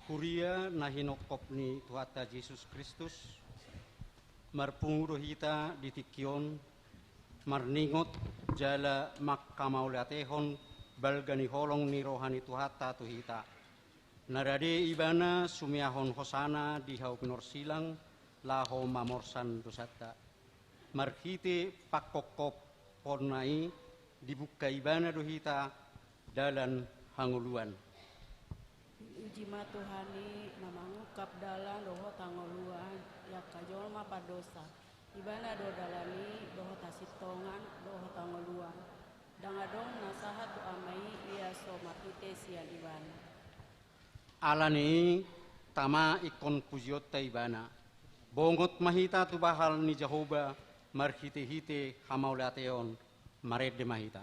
Kuria nahinokop ni Tuhata Yesus Kristus, marpunguruhita ditikyon, marningot jala makkamaulatehon, balgani holong ni rohani Tuhata tuhita. Narade ibana sumiahon hosana di hau pinorsilang, laho mamorsan dosata. Marhite pakokop pornai, dibuka ibana dohita, dalan hanguluan. Ujima Tuhani namangukap dalan doho tangoluan ya kajolma padosa ibana do dalani doho tasitongan doho tangoluan dangadong nasahat tu amai ia so matute sian ibana Alani tama ikon pujiot ta ibana bongot mahita tu bahal ni Jehovah marhite-hite hamaulateon marede mahita.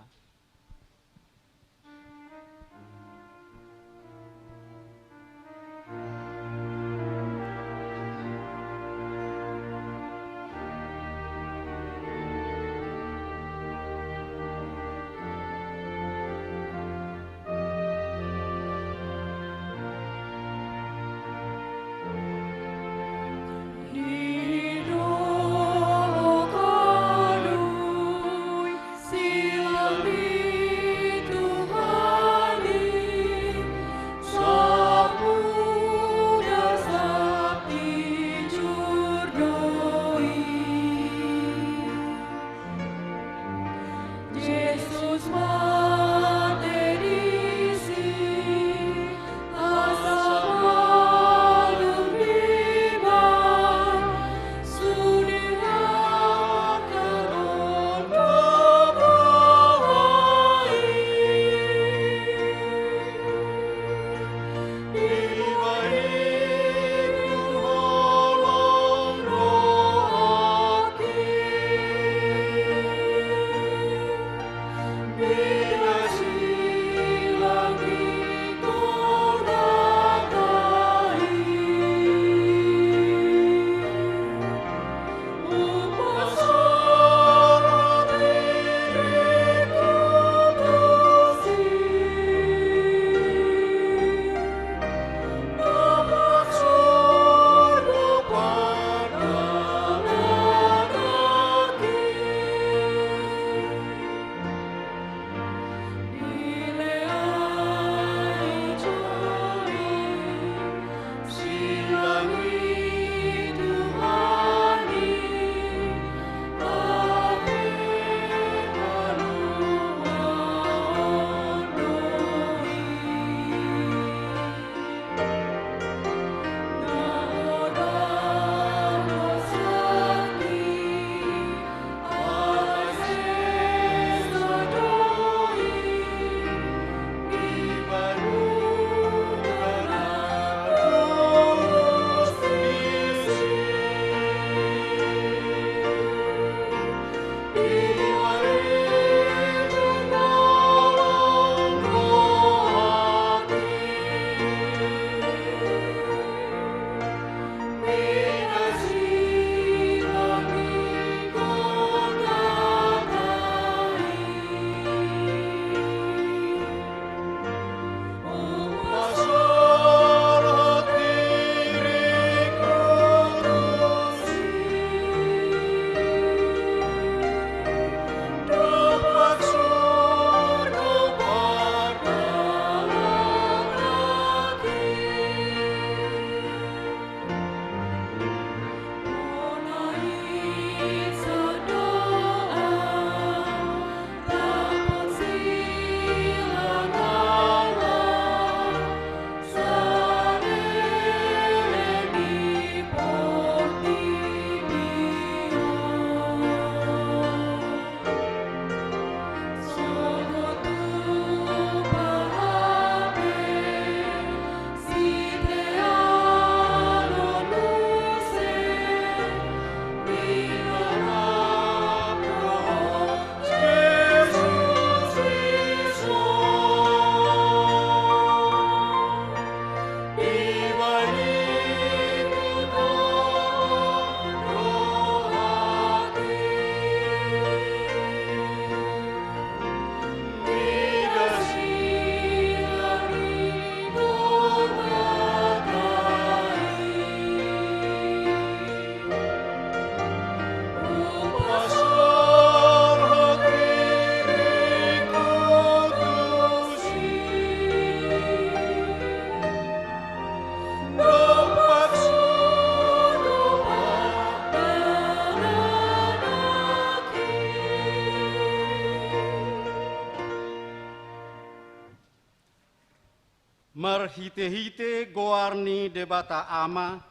marhite-hite goarni debata ama,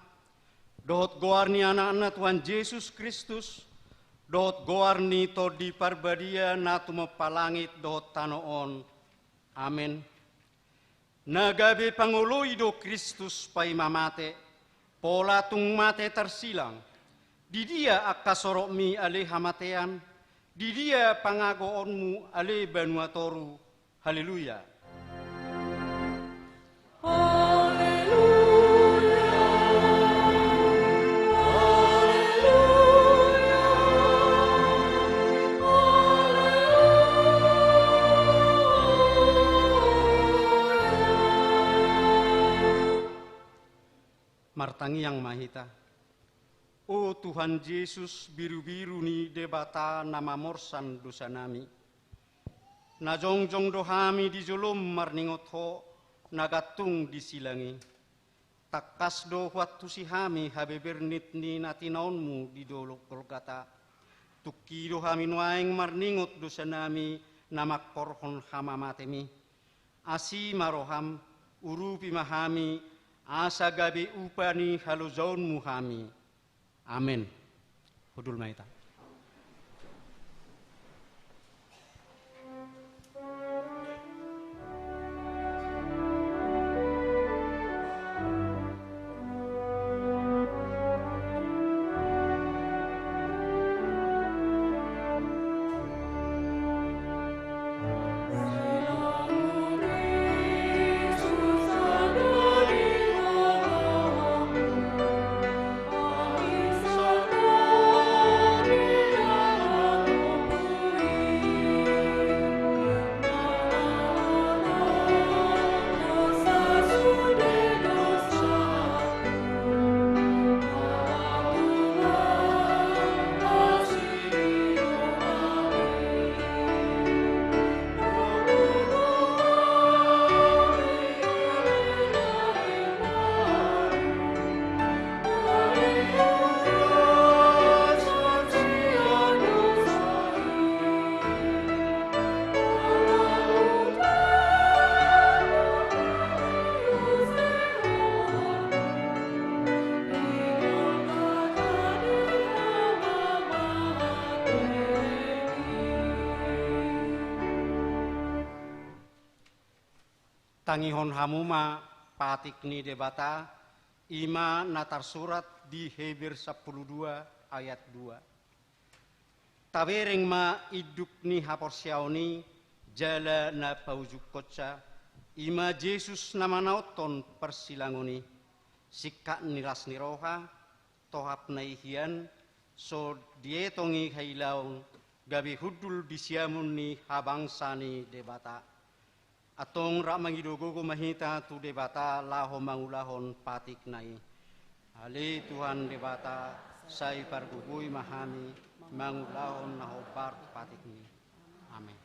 dohot goarni anak-anak Tuhan Yesus Kristus, dohot goarni to di parbadia natu mapalangit dohot tanoon. Amen. Nagabe Panguloy do Kristus pay mamate, pola tung mate tersilang, di dia akasorok mi ale hamatean, di dia pangagoonmu ale banuatoru. Haleluya. Martangi yang mahita. O Tuhan Yesus, biru-biru ni debata nama morsan dosa nami. Najongjong dohami di jolom marningot ho, nagatung di silangi. Takas do waktu si hami habebernit ni natinaonmu di dolok Golgata. Tuki dohami nuaeng marningot dosa nami namak korhon hama matemi. Asi maroham, urupi mahami, asa gabe upani halozaun muhami. Amin. Hudul maita. Tangihon hamuma patik ni debata ima natar surat di Hebrew 12 ayat 2. Tawereng ma iduk ni haporsiaoni jala na paujuk koca ima Yesus nama nauton persilangoni sikak niras niroha tohap naihian so dietongi hailaung gabi hudul disiamun ni habangsa ni debata. Atong ra mangidogogo mahita tu debata laho mangulahon patik nai. Ali Tuhan debata sai pargugui mahami mangulahon nahopar patik ni. Amin.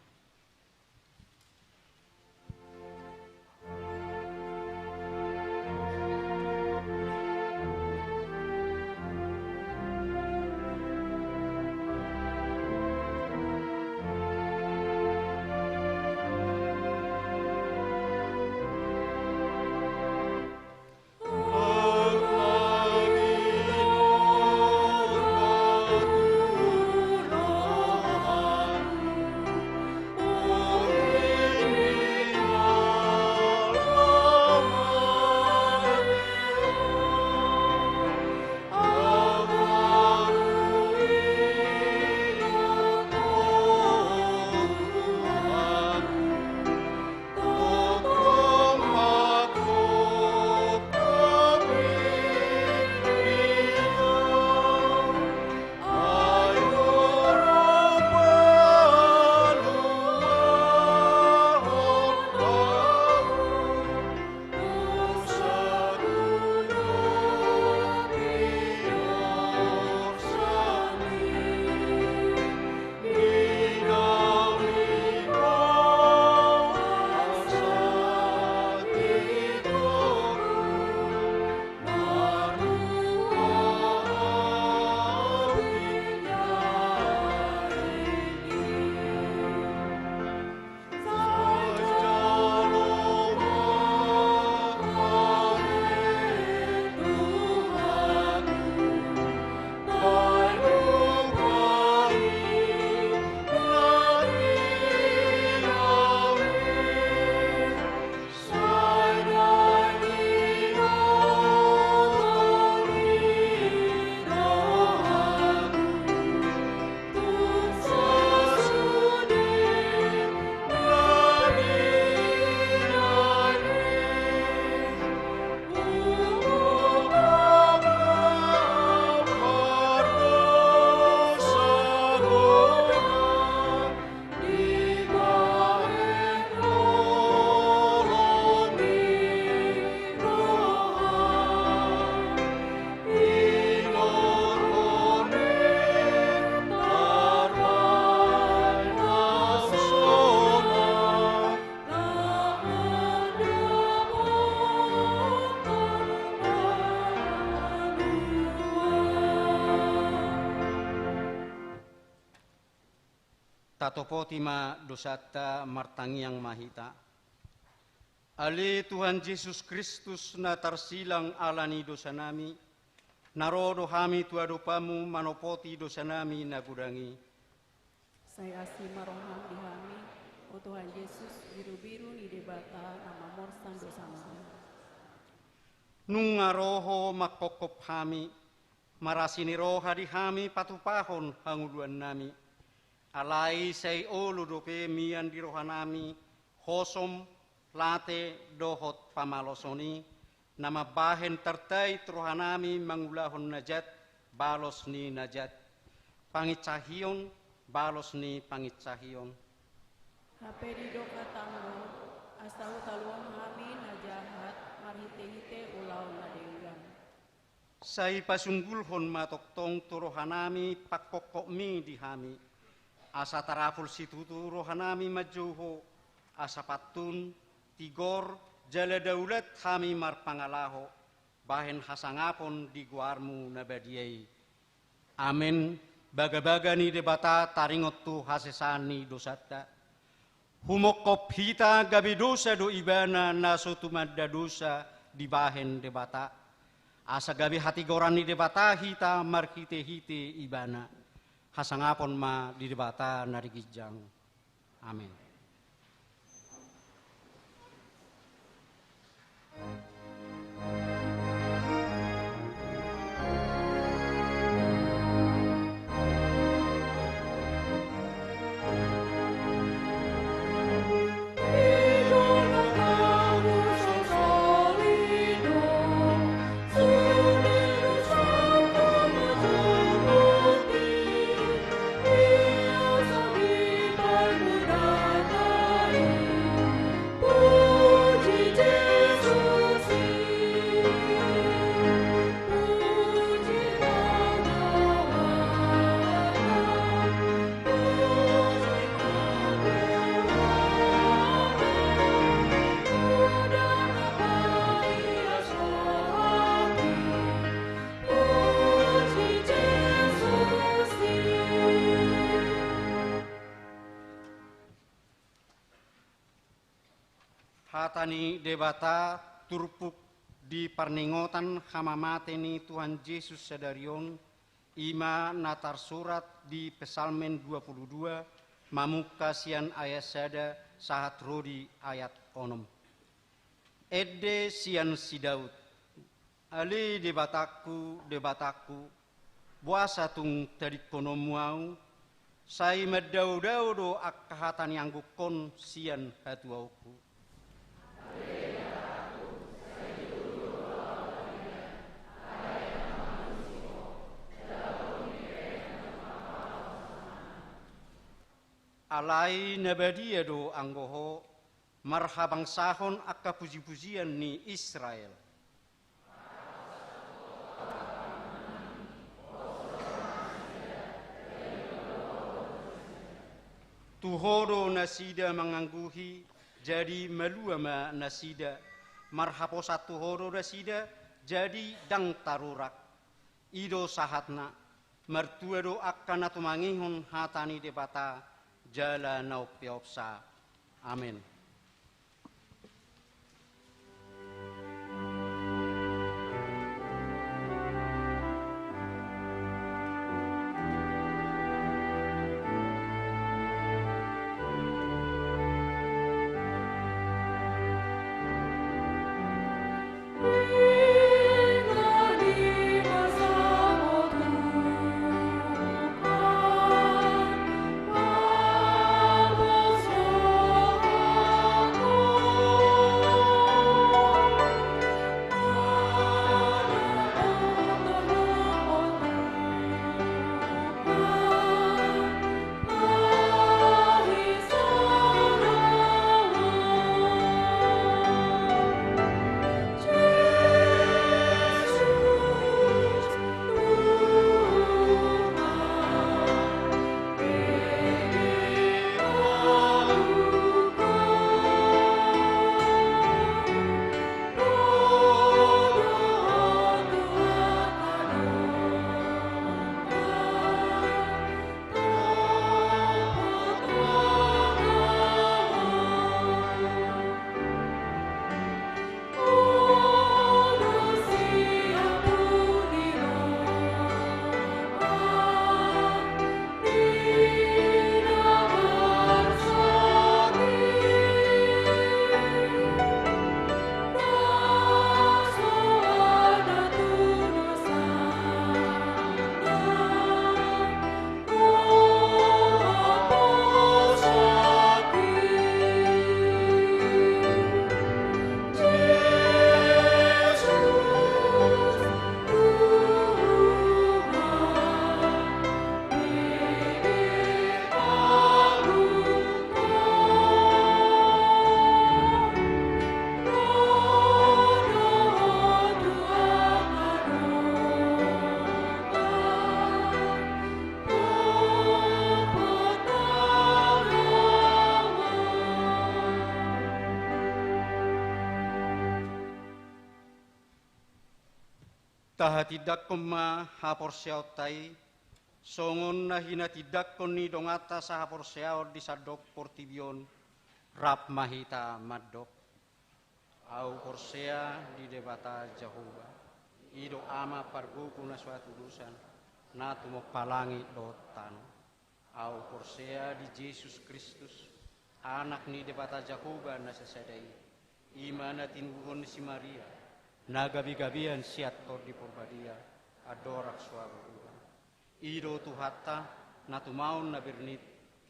Tatopoti ma dosata martangiang mahita. Ale Tuhan Yesus Kristus na tarsilang alani dosa nami, narodo hami tuadopamu manopoti dosa nami nagudangi. Saya asih maroham di hami, o Tuhan Yesus, biru-biru ni debata nama morsan dosa nami. Nung aroho makokop hami, marasini roha di hami patupahon hanguluan nami. Alai say olu dope mian di roha nami, hosom late dohot pamalosoni, nama bahen tertai roha nami mangulahon najat, balos ni najat. Pangicahion, balos ni pangicahion. Hape di doka tanggo, asahu taluang hami na jahat, marhite-hite ulau na deulan. Say pasunggulhon matoktong turohanami pakpokok mi di hami. Asa taraful situtu rohanami majuho, asa patun, tigor, jala daulat hami marpangalaho, bahen hasangapon di guarmu nabadiai. Amin, baga-baga ni debata taringot tu hasesani dosata. Humokop hita gabi dosa do ibana naso tumadda dosa di bahen debata. Asa gabi hati gorani debata hita marhite-hite ibana. Hasangapon ma di debata narigijang. Amin. Hatani debata turpuk di parningotan hamamateni Tuhan Yesus sedarion ima natar surat di Pesalmen 22 mamuka sian ayat sada sahat rodi ayat onom. Edde sian si Daud ali debataku buasa tung tadi konomuau sai madau-dau do akahatan yang gukon sian hatuauku. Alai nabadia do anggoho marhabang sahon akka puji-pujian ni Israel. Tuhodo nasida mangangguhi jadi maluama nasida marhapo satu horo nasida jadi dang tarurak ido sahatna mertua do akan atumangihon hatani debata jala naupiopsa. Amin. Amen. Tahatidak koma hapor siautai, songon na hinatidak kon ni dongata sa hapor siaut di sadok portibion, rap mahita madok. Au porsea di debata Jehovah, ido ama parguku na suatu dusan, na tumo palangi dotan. Au porsea di Yesus Kristus, anak ni debata Jehovah na sesedai, imana tinbuhon si Maria, na gabi-gabian siat tor di porbadia, adorak suara Tuhan. Ido tuhata, na tumaun na bernit,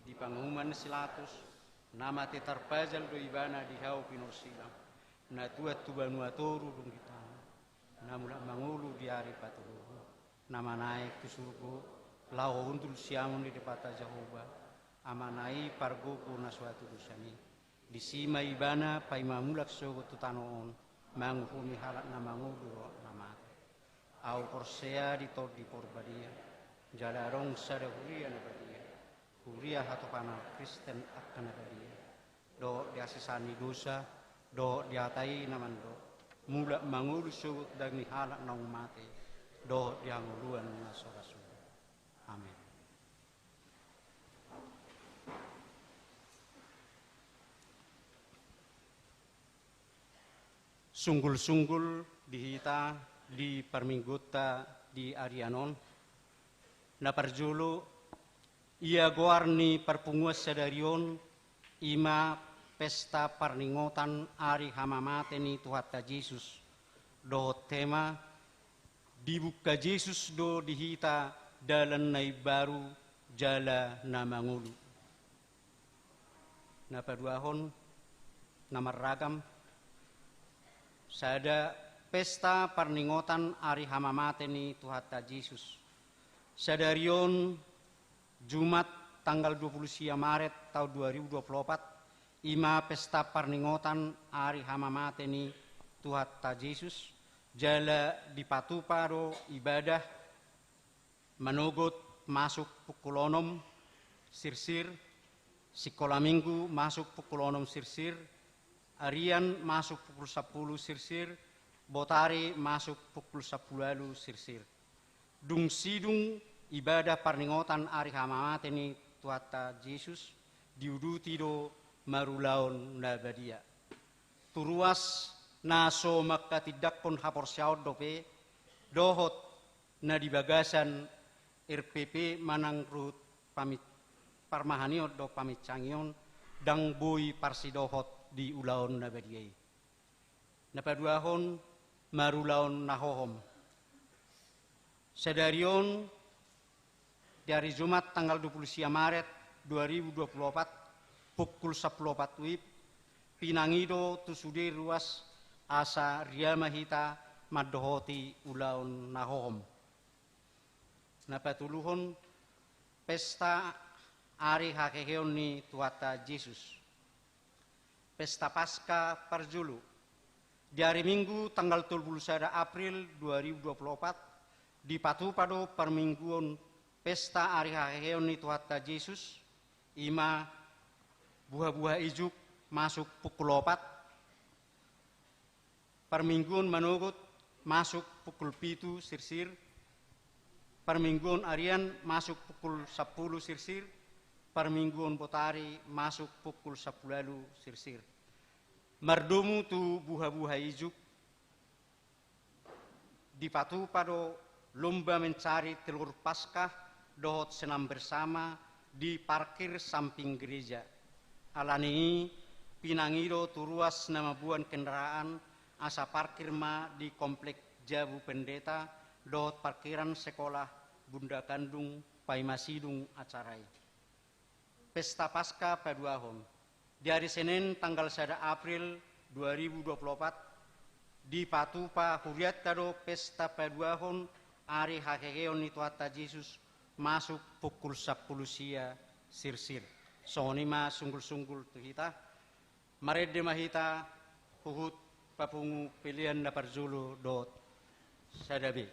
di pangumuman silatus, nama tetarpajal do ibana di hau pinursilang, na tuat tubanua toru dong kita, na mula mangulu di hari patuluhu, nama naik ke surga, lau untul siamun di depata Jehovah, amanai pargoku na suatu dusani, di sima ibana paimamulak sogo tutanoon, manguhumi halak na mangulu nama, au porsea di tor di porbadia, jalarong sada huria na badia, huria hatopana Kristen akan badia, do diasisani dosa, do diatai naman do, mula mangulu sugut dagni halak na umate, do dianguluan na sora-sora. Amin. Sunggul-sunggul dihita di perminggota di Arianon, na parjulu ia goarni perpunguas sadarion ima pesta parningotan ari hamamate ni Tuhatta Yesus do tema dibuka Yesus do dihita dalan nai baru jala na mangulu na paduahon na maragam sada pesta parningotan ari hamamate ni Tuhatta Yesus sadarion Jumat tanggal 20 Maret tahun 2024 ima pesta parningotan ari hamamate ni Tuhatta Yesus jala dipatuparo ibadah manogot masuk pukul 6 sirsir, sekolah minggu masuk pukul 6 sirsir, harian masuk pukul 10 sirsir, botari masuk pukul 10 sirsir. Dung sidung ibadah parningotan ari hamamate ni Tuhatta Yesus diuduti do marulaon na badia. Turuas na so makatidak pon hapor siaut dope dohot na dibagasan RPP manang rut pamit parmahaniot do pamit cangion dang boy parsidohot di ulaon na badiai. Napaduahon marulaon nahohom. Sedarion dari Jumat tanggal 20 Maret 2024 pukul 10.4 WIB pinangido tusudir ruas asa riamahita madohoti ulaon nahohom. Napatuluhon pesta ari hakeheon ni Tuhatta Yesus. Pesta Pasca Parjulu di hari Minggu tanggal 31 April 2024 di Patupado permingguan pesta ari hakeheon ni Tuhatta Yesus ima buah-buah ijuk masuk pukul 4 permingguan manugut masuk pukul 7 sirsir permingguan arian masuk pukul 10 sirsir permingguan botari masuk pukul 10 sirsir mardomu tu buah-buah ijuk dipatu pada lomba mencari telur Paskah dohot senam bersama di parkir samping gereja. Alani pinangido turuas nama buan kendaraan asa parkir ma di komplek Jabu Pendeta dohot parkiran sekolah Bunda Kandung Paimasidung acarai. Pesta Pasca Paduahon di hari Senin tanggal 1 April 2024 di Patupa Huriatado Pesta Paduahon ari hakeheon ni Tuhatta Yesus masuk pukul 10 sia sirsir. Sonima sunggul-sunggul tu kita marede mahita huhut papungu pilihan na parzulu dot sadabi.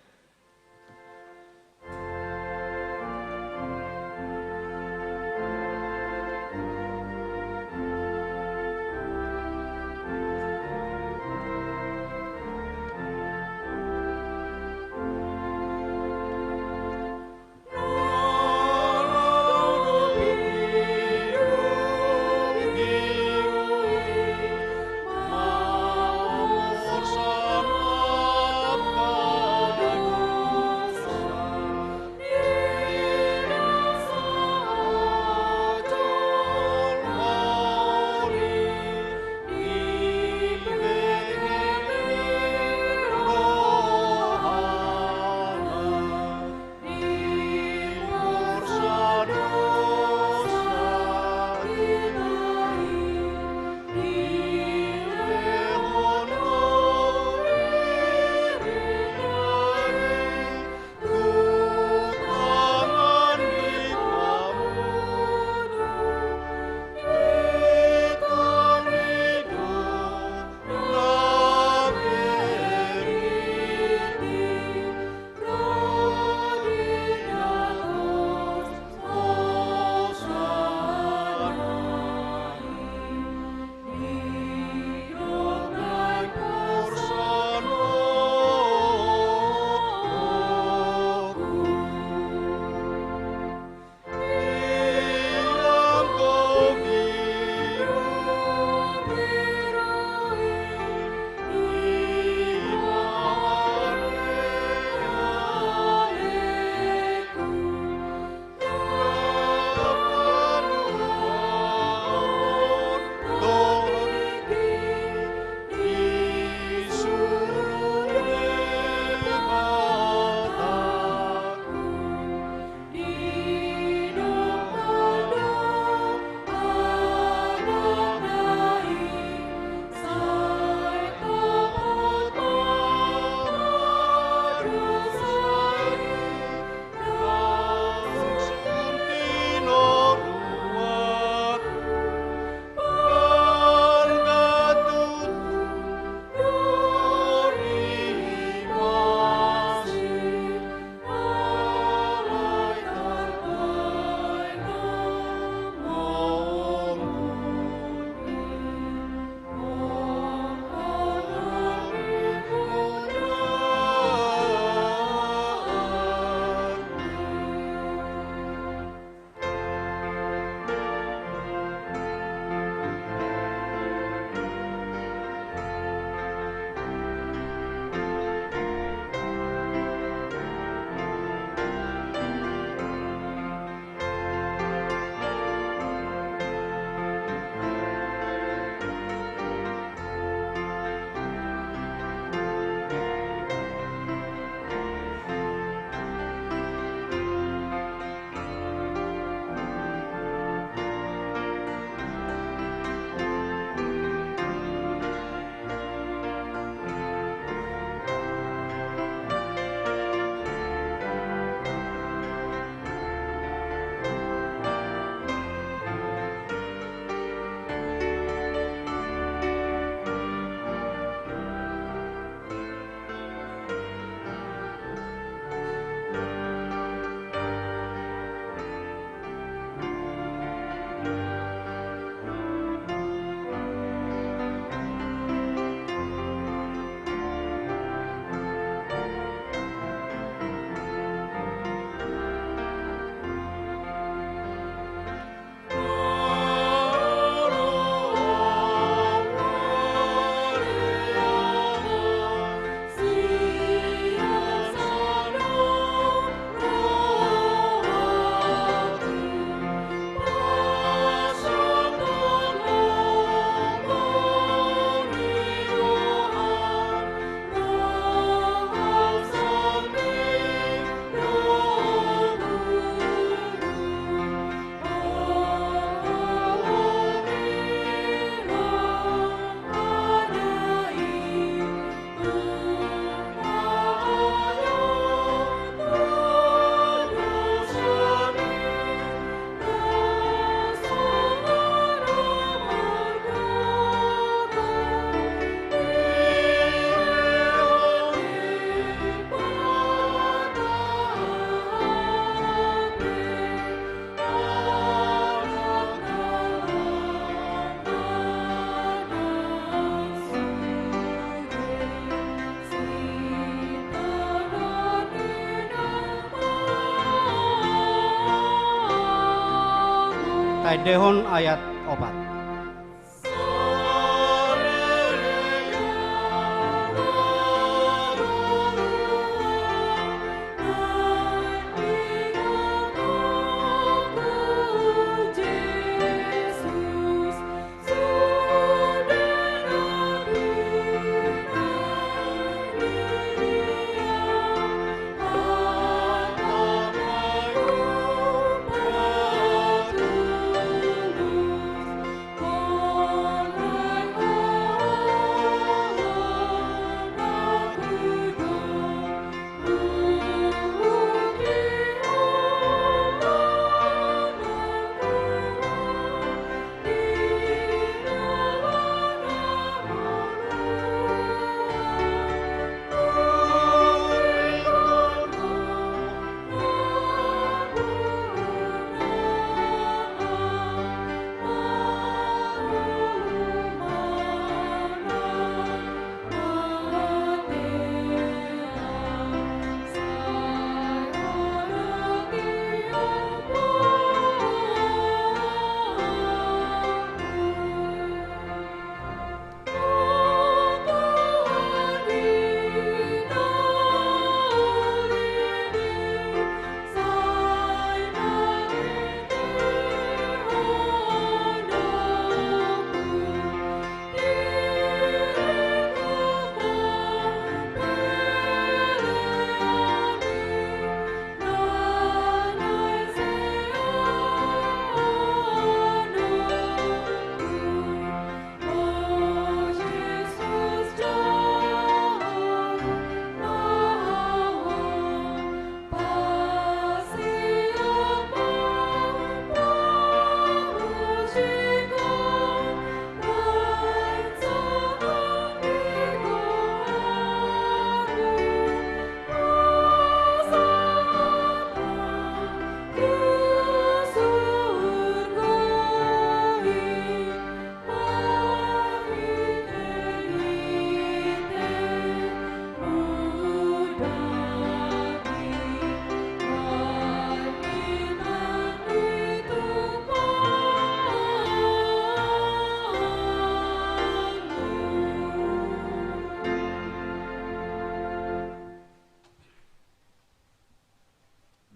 dehon ayat 4.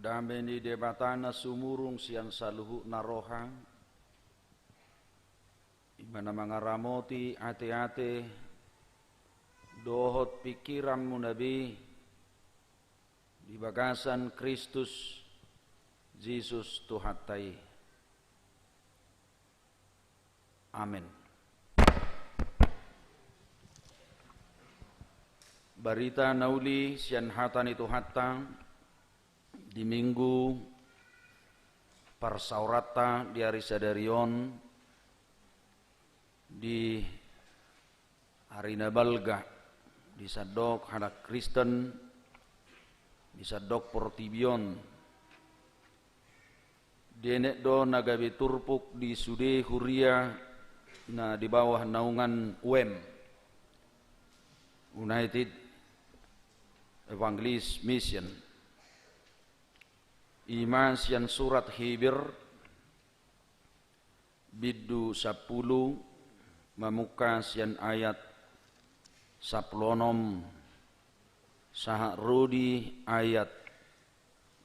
Dameni debatana sumurung sian saluhu naroha imana mangaramoti ate-ate dohot pikiranmu nabi di bagasan Kristus Yesus Tuhatai. Amin. Barita nauli sian hatan itu hatang di minggu parsaurata di hari sadarion di Arina Balga di sadok hadak Kristen di sadok Portibion denek do nagabe turpuk di Sude Huria na di bawah naungan UM United Evangelist Mission. Iman sian surat Hibir biddu 10 mamuka sian ayat 10 sahak rodi ayat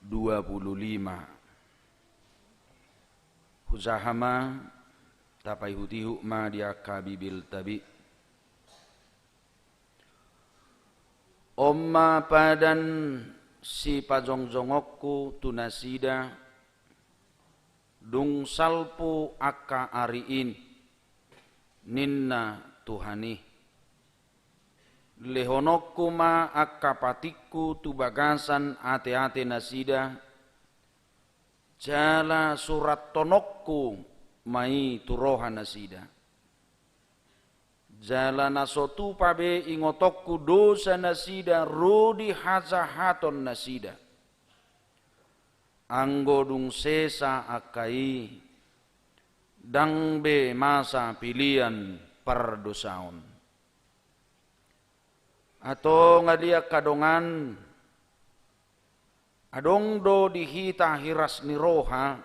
25 huzahama tapai hutihu ma diaka bibil tabi omma padan si pajongjongokku tunasida dung salpu akka ariin ninna tuhani lehonokku ma akka patikku tu bagasan ate-ate nasida jala surat tonokku mai turoha nasida jala nasotu pabe ingotokku dosa nasida rodi hazahaton nasida anggo dung sesa akai dangbe masa pilihan perdosaon atau ngadia kadongan adong do dihita hiras niroha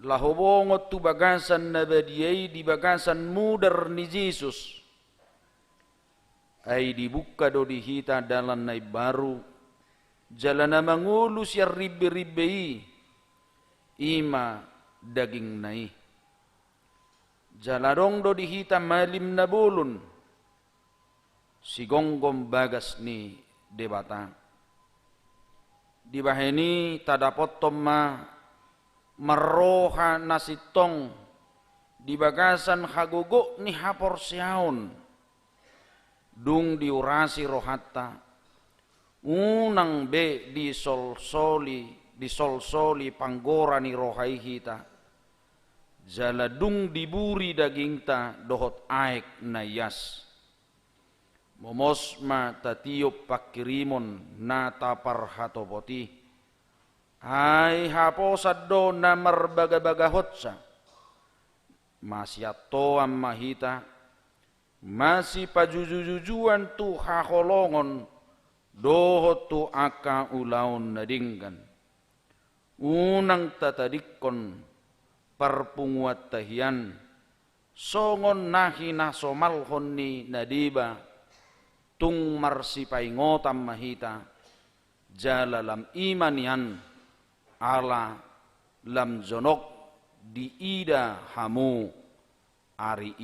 lahobongot tu bagasan na badiyay di bagasan mudar ni Jesus ay dibuka do dihita dalan na baru jalan na mangulus ya ribe-ribe ima daging nai jaladong do dihita malim na bulun sigonggom bagas ni debata di baheni tadapot tomma maroha nasitong di bagasan hagogo ni hapor siaon dung diurasi rohatta unang be di solsoli panggora ni rohai hita jala dung diburi dagingta dohot aek na yas momosma tatiop pakirimon na tapar hatopoti ay haposad do na marbaga-bagahotsa masyato ang mahita masih pajujujujuan tu hakolongon dohot tu aka ulaon na dinggan unang tatadikon parpunguat tahian songon nahi nasomalhon ni nadiba tung marsipay ngotam mahita jalalam imanian ala lam zonok di ida hamu ari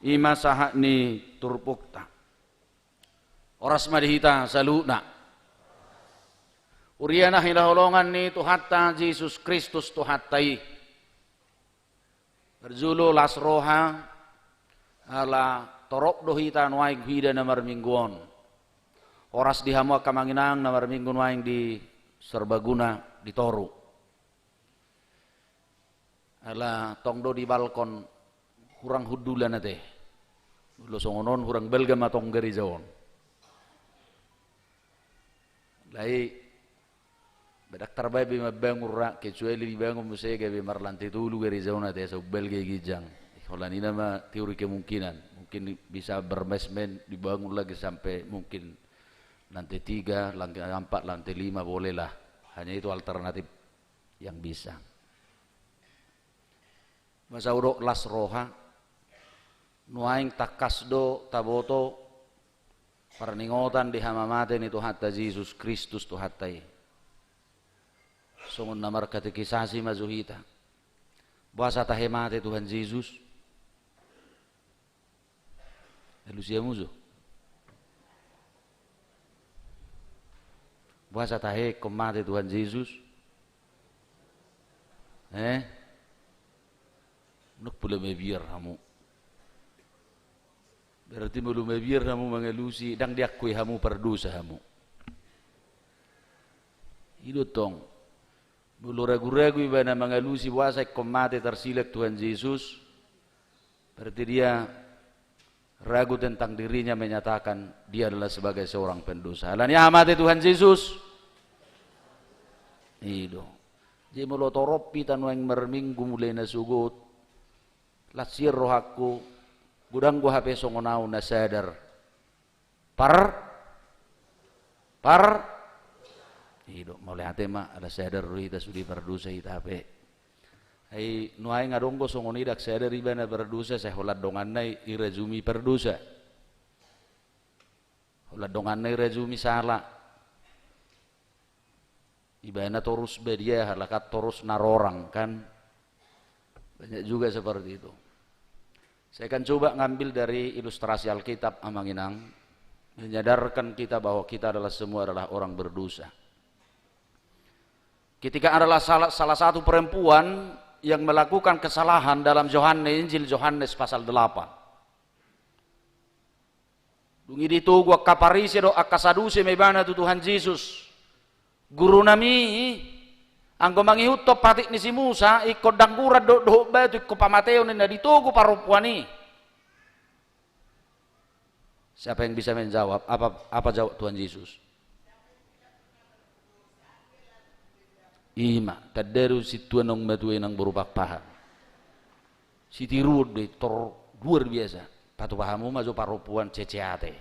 ima sahak ni turpukta oras madihita saluna uriana hinaholongan ni tuhatta Jesus Kristus tuhattai berjulu lasroha ala torok dohita nuaing hida namar mingguon oras dihamu kamanginang namar minggu nuaing di serbaguna di toru ala tongdo di balkon hurang hudulan ate lo songonon hurang belga matong gari jawon lai bedak tarbay bi mabangura kecuali di bangun musega bi marlantai tulu gari jawon ate so belga gijang holan ini mah teori kemungkinan mungkin bisa bermesmen dibangun lagi sampai mungkin lantai 3, lantai 4, lantai 5 bolehlah. Hanya itu alternatif yang bisa. Masa urok las roha, nuaing takasdo taboto, parningotan di hamamaten itu hatta Yesus Kristus tu hattai. Songon namar katekisasi mazuhita. Bahasa tahemate Tuhan Yesus. Elusia musuh. Bahasa tahe kemate Tuhan Yesus. Nuk pula mebiar kamu. Berarti belum mebiar kamu mengelusi dan diakui kamu berdosa kamu. Itu tong. Belum ragu-ragu ibana mengelusi bahasa kemate tersilek Tuhan Yesus. Berarti dia ragu tentang dirinya menyatakan dia adalah sebagai seorang pendosa. Alanya amati Tuhan Yesus. Ido. Jadi mulo toropi tanuang merminggu mulai nasugut. Lasir rohaku. Gudang gua HP songonau na sadar. Par. Ido. Mulai hati mah ada sadar kita sudah berdosa kita HP. Hai nuai ngadonggo songonidak saya dari bana berdosa saya holat donganai irajumi berdosa. Holat donganai irajumi salah. Ibana torus bedia halakat torus narorang kan. Banyak juga seperti itu. Saya akan coba ngambil dari ilustrasi Alkitab Amanginang menyadarkan kita bahwa kita adalah semua adalah orang berdosa. Ketika adalah salah satu perempuan yang melakukan kesalahan dalam Injil Yohanes pasal 8. Dungi dito gua kaparisi do akasaduse mebana tu Tuhan Yesus. Guru nami anggo mangihut to patik ni si Musa ikut danggurat do batu ikut pamateo ni dito gua parupuani. Siapa yang bisa menjawab? Apa jawab Tuhan Yesus? Ima tadaru situan nong matuin nang berubah paham. Si tirud de tor luar biasa. Patu pahamu majo parupuan ceceate.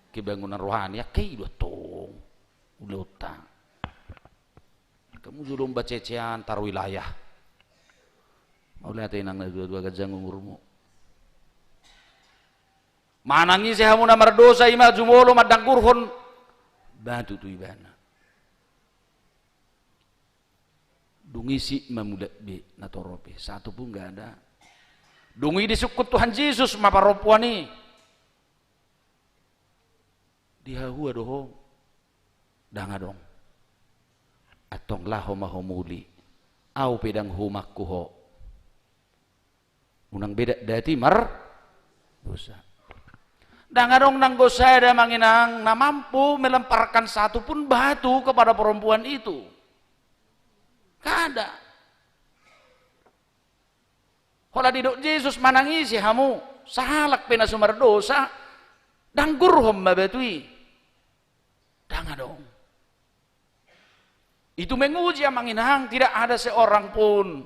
Kebangunan rohani ya kei dua tong. Ulota. kamu julung bacecean tar wilayah. Mau lihat inang na dua-dua gajang umurmu. Manangi si hamu na mardosa ima jumolo madangkurhon. Batu tu ibana. Dungisi mamulat be na torope. Satu pun enggak ada. Dungi disukut Tuhan Yesus maparopuani. Dihahua doho. Danga dong. Atong laho mahomuli au pedang humakkuho unang beda dati mar dosa dangarong nang gosa ada manginang na mampu melemparkan satu pun batu kepada perempuan itu kada hola didok Yesus manangisi hamu sahalak pena sumar dosa danggur hom mabatui dangarong. Itu menguji yang manginang, tidak ada seorang pun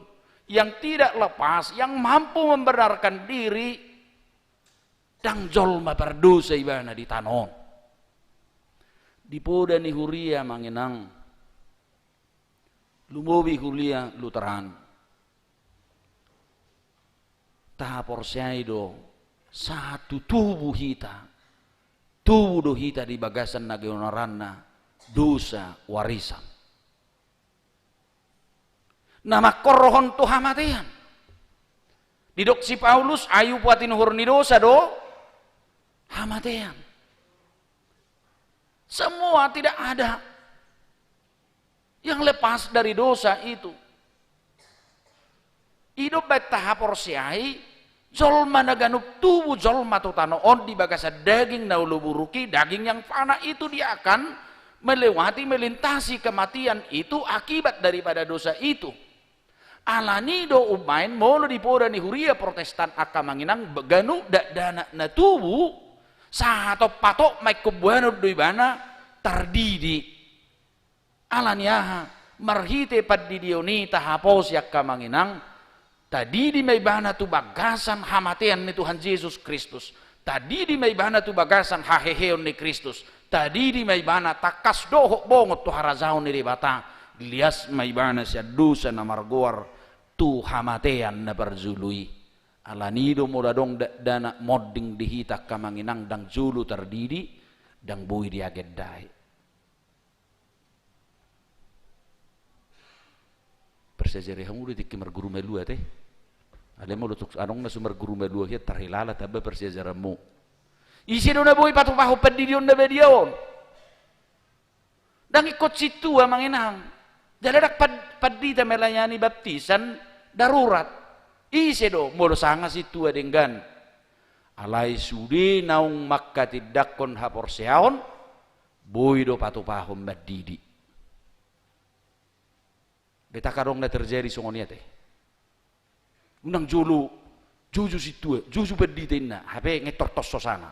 yang tidak lepas, yang mampu membenarkan diri dan jolma berdosa ibana di tanon. Di poda ni huria manginang, lumobi huria luteran. Tahapor do satu tubuh hita, tubuh hita di bagasan nageonaranna dosa warisan. Nama korohon tu hamatian. Didok si Paulus ayu puatin hurni dosa do hamatian. Semua tidak ada yang lepas dari dosa itu. Hidup baik tahapor siai jolma naganup tubuh jolma tu tanoon di bagasa daging naulu buruki daging yang fana itu dia akan melewati melintasi kematian itu akibat daripada dosa itu. Alani do umain molo di poda ni huria Protestan aka manginang beganu dak dana na tubuh sahato patok mai kubuano do ibana tardidi alaniaha marhite paddidioni tahapos yakka manginang tadi di mai bana tu bagasan hamatian ni Tuhan Yesus Kristus tadi di mai bana tu bagasan haheheon ni Kristus tadi di mai bana takas dohok bongot tu harazaon ni debata lias mai bana sia dosa na margoar tu hamatean na berzului alanido modadong dana modding dihitak kamanginang dang zulu terdidi dang bui diagedai persejere hamu di kimar guru melua teh ale mo lutuk anong na sumar guru melua hiat tarhilala tabba persejeramu isi do na bui patu pahu pedidion na bedion dang ikut situ amanginang jaladak padita melayani baptisan darurat ise do molo sanga situ adenggan alai sudi naung makka tidakkon hapor seaon boy do patu pahom badidi beta karong na terjadi songonia teh unang julu juju situ juju badita hape ngetortos sosana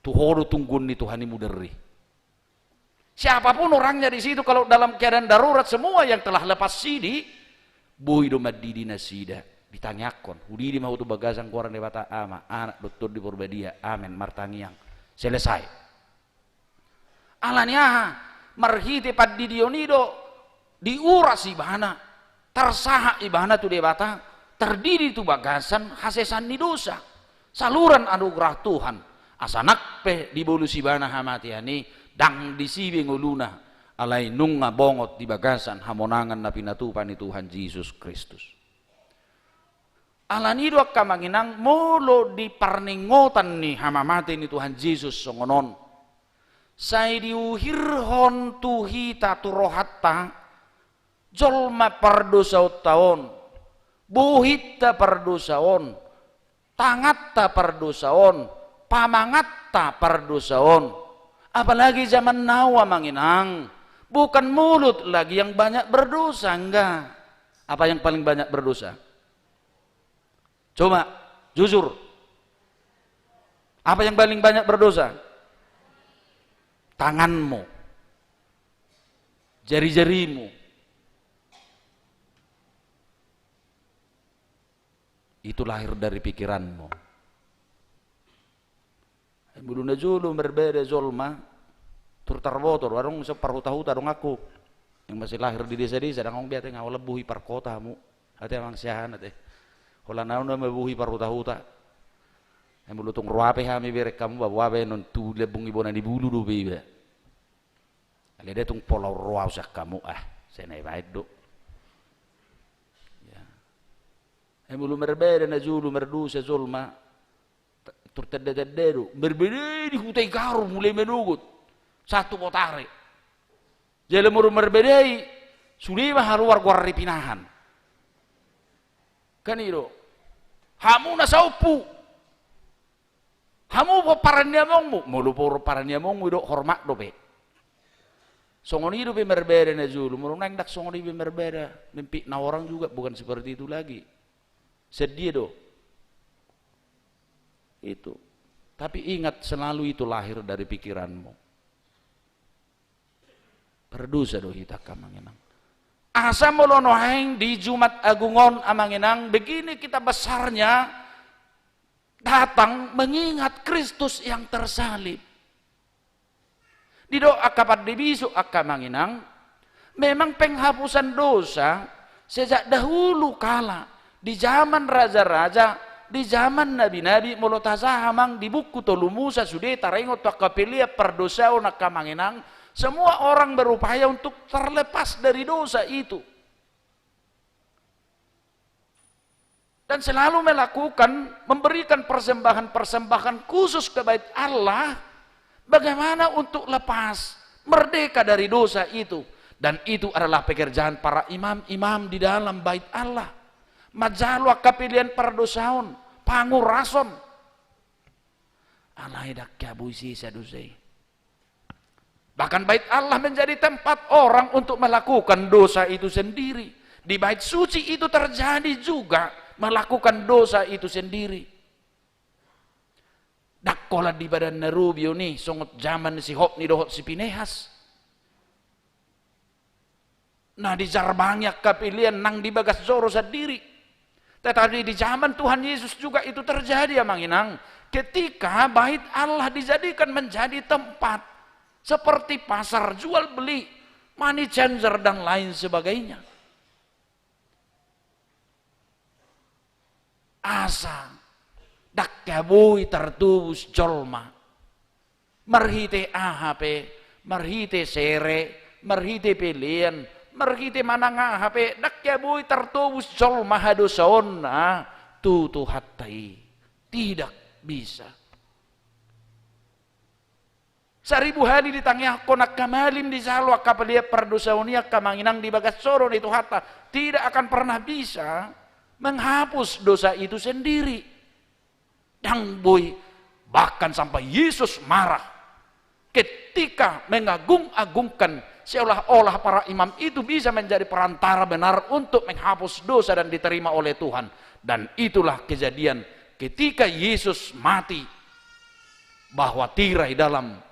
tu horo tunggun ni Tuhani muderi siapapun orangnya di situ kalau dalam keadaan darurat semua yang telah lepas sidi boy do madidi nasida ditanyakan hudi di mau tu bagasan koran debata ama anak doktor di Purbadia amen martangiang selesai alanya marhite paddidionido diuras ibana tersaha ibana tu debata terdiri tu bagasan hasesan ni dosa saluran anugerah Tuhan asanak pe di bolu sibana hamatiani dang disibe nguluna alai nunga bongot di bagasan hamonangan na pinatupan ni Tuhan Yesus Kristus. Alanido akka manginang molo di parningotan ni hamamate ni Tuhan Yesus songonon. Sai diuhirhon tuhita turohatta jolma pardosaot taon buhitta pardosaon tangatta pardosaon pamangatta pardosaon apalagi zaman nawa manginang bukan mulut lagi yang banyak berdosa, enggak. Apa yang paling banyak berdosa? Coba, jujur. Apa yang paling banyak berdosa? Tanganmu. Jari-jarimu. Itu lahir dari pikiranmu. Buluna julu berbeda zolma. Turtar botor, warung separuh tahu tarung aku. yang masih lahir di desa-desa dan ngong biate ngawal lebuhi par kotamu hati emang siahan ate hola nauna mebuhi par huta-huta yang bulutung ruape hami berek kamu bawa wabe non tu lebung ibona di bulu do bebe ale de tung polau ruau sak kamu senai baik do ya bulu merbeda na julu merdu se zulma turtedde berbeda di hutai garu mulai menugut satu potare jele muru merbedai sulima haluar guarri pinahan kan itu hamu na saupu hamu po parania mongmu mulu po parania mongmu do hormat do pe songoni do pe merbeda na julu muru nang dak songoni pe merbeda mimpi na orang juga bukan seperti itu lagi sedih do itu tapi ingat selalu itu lahir dari pikiranmu berdosa do hita kamanginang asa molono haing di Jumat Agungon amanginang begini kita besarnya datang mengingat Kristus yang tersalib di doa kapan dibisu akamanginang memang penghapusan dosa sejak dahulu kala di zaman raja-raja di zaman nabi-nabi molotazahamang di buku tolu Musa sudah tarengot takapelia perdosaon akamanginang semua orang berupaya untuk terlepas dari dosa itu dan selalu melakukan memberikan persembahan-persembahan khusus ke bait Allah bagaimana untuk lepas merdeka dari dosa itu dan itu adalah pekerjaan para imam-imam di dalam bait Allah majalwa kapilian perdosaon pangurason alai dak kabui sisa dosai bahkan bait Allah menjadi tempat orang untuk melakukan dosa itu sendiri di bait suci itu terjadi juga melakukan dosa itu sendiri dakkola di badan narubio nih songot zaman si hop ni dohot si Pinehas nah di jarbangnya kapilian nang di bagas zoro sendiri tetapi di zaman Tuhan Yesus juga itu terjadi ya manginang ketika bait Allah dijadikan menjadi tempat seperti pasar jual beli money changer dan lain sebagainya asa dak kabui tertubus jolma merhite AHP merhite sere merhite pilihan merhite manang AHP dak kabui tertubus jolma hadosaon tutu hattai tidak bisa 1000 hari ditangnya konak kamalim di salwa kapalia perdosaonia kamanginang di bagas soron itu hatta tidak akan pernah bisa menghapus dosa itu sendiri dan boy bahkan sampai Yesus marah ketika mengagung-agungkan seolah-olah para imam itu bisa menjadi perantara benar untuk menghapus dosa dan diterima oleh Tuhan dan itulah kejadian ketika Yesus mati bahwa tirai dalam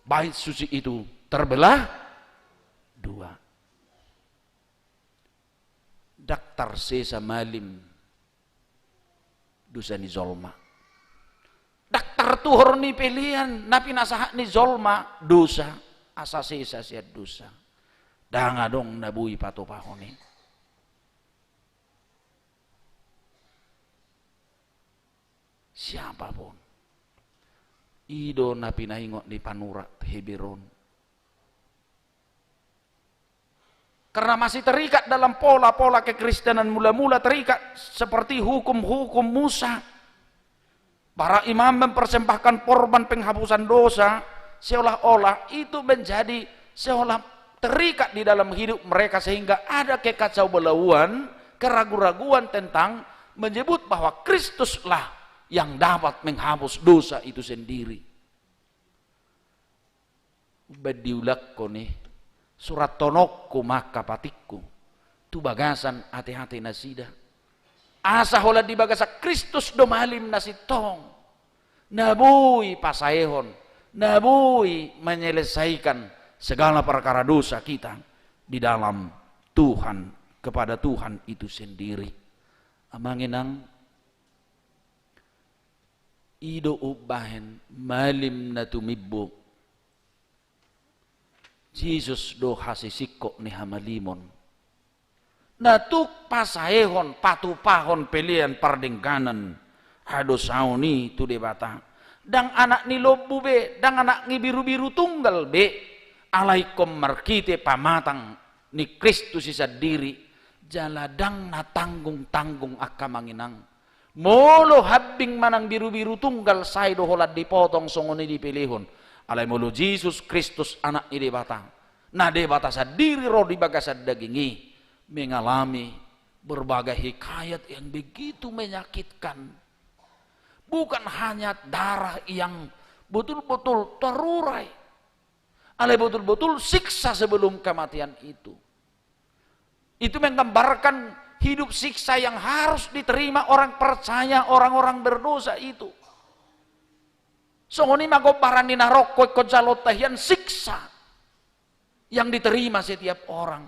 bait suci itu terbelah dua daktar sesa malim dosa ni zolma daktar tuhor ni pilihan napi nasaha ni zolma dosa asa sesa siat dosa danga dong nabui patopahoni siapapun ido napi naingot di panura Heberon karena masih terikat dalam pola-pola kekristenan mula-mula terikat seperti hukum-hukum Musa para imam mempersembahkan korban penghapusan dosa seolah-olah itu menjadi seolah terikat di dalam hidup mereka sehingga ada kekacau balauan keraguan-raguan tentang menyebut bahwa Kristuslah yang dapat menghapus dosa itu sendiri. Badiulakko nih surat tonokku maka patikku tu bagasan hati-hati nasida asa hola di bagasa Kristus domalim nasitong nabui pasayehon nabui menyelesaikan segala perkara dosa kita di dalam Tuhan kepada Tuhan itu sendiri amanginang ido ubahen malim na tumibbo Jesus do hasisikko ni hamalimon. Natuk pasahehon patupahon pelian pardengkanan hado sauni tu debata. Dang anak ni lobu be, dang anak ni biru-biru tunggal be. Alaikum markite pamatang ni Kristus isa diri. Jaladang na tanggung-tanggung akamanginang. Molo habing manang biru-biru tunggal say do holad dipotong songoni dipilihon. Alay molo Jesus Kristus anak ni debata. Na debata sa diri ro di bagasad dagingi. Mengalami berbagai hikayat yang begitu menyakitkan. Bukan hanya darah yang betul-betul terurai. Ale betul-betul siksa sebelum kematian itu. Itu menggambarkan hidup siksa yang harus diterima orang percaya, orang-orang berdosa itu. Songoni magobaran ni naroko kojalotahian siksa yang diterima setiap orang.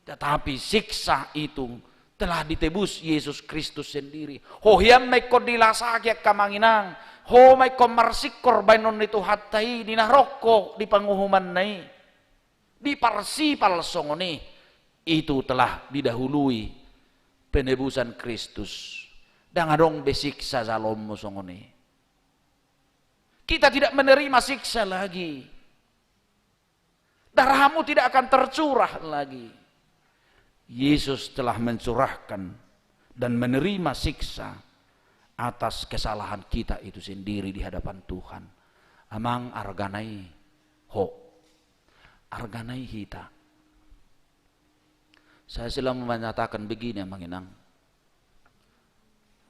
Tetapi siksa itu telah ditebus Yesus Kristus sendiri. Hohiam may kodilasakya kamanginang. Ho may komarsik korbanon nito hatai dinaroko di panguhuman nai. Di parsipal songoni. Itu telah didahului penebusan Kristus. Dan adong besiksa zalom songoni. Kita tidak menerima siksa lagi. Darahmu tidak akan tercurah lagi. Yesus telah mencurahkan dan menerima siksa atas kesalahan kita itu sendiri di hadapan Tuhan. Amang arganai ho, arganai hita. Saya selalu menyatakan begini, Manginang.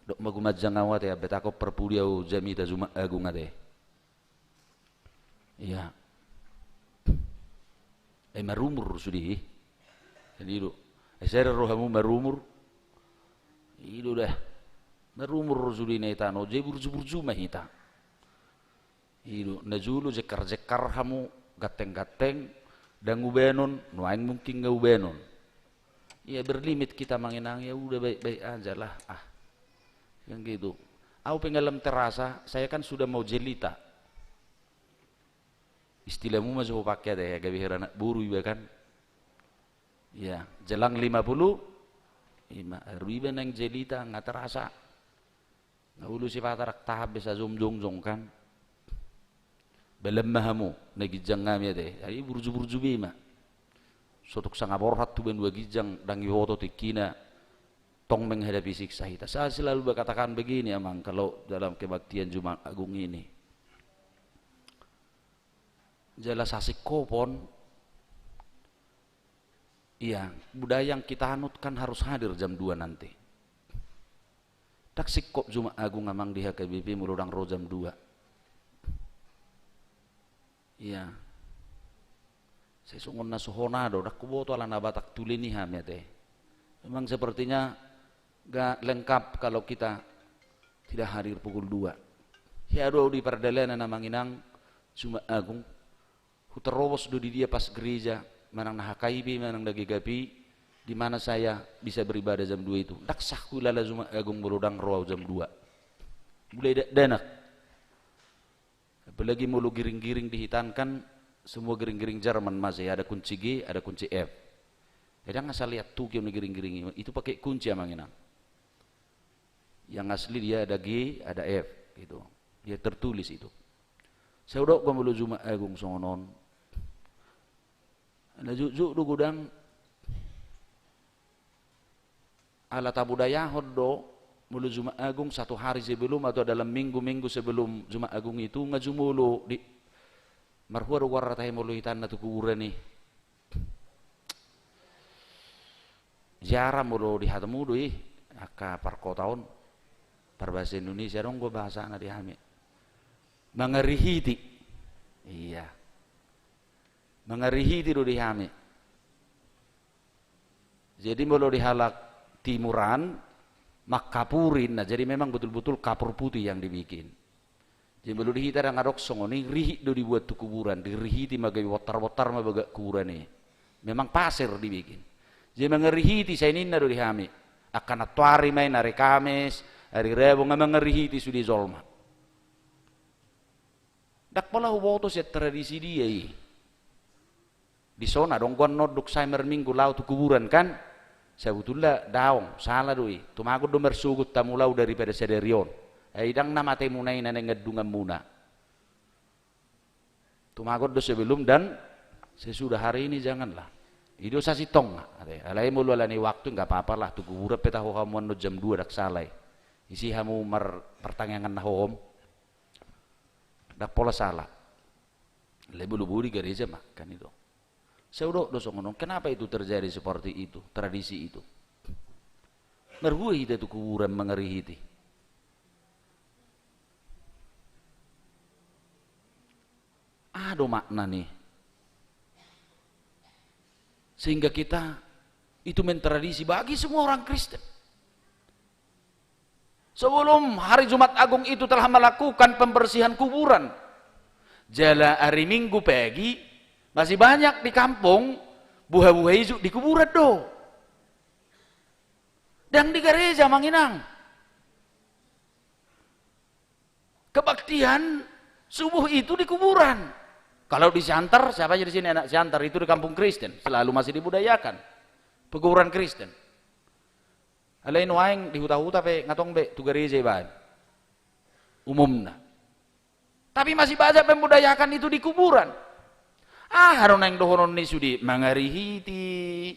Dok magumadzang awat ya, betako perpuliau jamita zuma agung ade. Iya. Marumur sudi. Jadi itu. Esera rohamu marumur. Itu dah. Marumur sudi neta no jebur-jebur mahita. Itu najulu jekar-jekar hamu gateng-gateng dan ubenon, nuain mungkin nggak ubenon. Ya berlimit kita Manginang, ya udah baik-baik aja lah. Yang gitu. Aku pengalam terasa, saya kan sudah mau jelita. Istilahmu masih pakai deh, gawe anak buru juga kan. Ya, jelang 50 ribu neng jelita nggak terasa. Nggak ulu si patarak tahap bisa zong kan. Belum mahamu nagijang ngami deh. Jadi burju bima. Sotok sangat borhat tu ben dua gijang dan yoto tikina tong menghadapi siksa kita. Saya selalu berkatakan begini amang kalau dalam kebaktian Jumat Agung ini. Jelas asik kopon. Iya, budaya yang kita anutkan harus hadir jam 2 nanti. Tak sikop Jumat Agung amang di HKBP muludang ro jam 2. Iya. Saya sungon na suhonado, dak kuboto ala nabatak tulini hamya teh. Memang sepertinya gak lengkap kalau kita tidak hadir pukul 2. Ya do di perdalanan na Manginang Jumat Agung. Huterobos do di dia pas gereja. Manang nahakaibi, manang nagigapi, di mana saya bisa beribadah jam 2 itu. Dak sahku lala Jumat Agung berudang roh jam 2. Mulai danak. Apalagi mulu giring-giring dihitankan, semua giring-giring Jerman masih ada kunci G, ada kunci F. Kadang asal lihat tuh yang giring-giring itu pakai kunci Manginang. Yang asli dia ada G, ada F gitu. Dia tertulis itu. Saya udah gua mulu Jumat Agung songonon. Ada jujuk du gudang ala tabudaya hoddo mulu Jumat Agung 1 hari sebelum atau dalam minggu-minggu sebelum Jumat Agung itu ngajumulu di marhuar warratai mulu hitan tu kuburan nih. Ziarah mulu di hatamu doi aka parko tahun perbahasa Indonesia dong gua bahasa na dihami. Mangarihiti. Iya. Mengarihi tidur dihami. Jadi mulu dihalak timuran, makapurin. Nah jadi memang betul-betul kapur putih yang dibikin. Jadi mulu dihita dan ngadok songoni, rihi do dibuat tu kuburan, dirihi ti magai wotar-wotar mabaga kuburan ini. Memang pasir dibikin. Jadi mengarihi ti saya nina do dihami. Akan atuari main hari Kamis, hari Rabu nggak mengarihi ti sudi zolma. Dak pala hubotos ya tradisi dia ini. Di sona dong gua noduk saimer minggu lau tu kuburan kan. Sebetulnya daong salah doi. Tumago do mersugut tamulau daripada sederion. Idang nama temunai nane ngedungan muna. Tumago do sebelum dan sesudah hari ini janganlah. Ido sasi tong. Alai mulu alani waktu enggak apa-apa lah tu kuburan petaho hamuan no jam 2 dak salai. Isi hamu pertanyaan na hom. Dak pola salah. Lebih luburi gereja makan itu. Seudok dosong ngomong, kenapa itu terjadi seperti itu, tradisi itu? Mergui itu kuburan mengerihiti. Ada makna nih. Sehingga kita itu mentradisi bagi semua orang Kristen. Sebelum hari Jumat Agung itu telah melakukan pembersihan kuburan. Jala hari Minggu pagi masih banyak di kampung buah-buah hijau di kuburan do. Dan di gereja Manginang. Kebaktian subuh itu di kuburan. Kalau di Siantar, siapa aja di sini anak Siantar itu di kampung Kristen, selalu masih dibudayakan. Pekuburan Kristen. Alain waeng di huta-huta pe ngatong be tu gereja bae. Umumna. Tapi masih banyak membudayakan itu di kuburan. Haron yang dohonon ni sudi mangarihiti,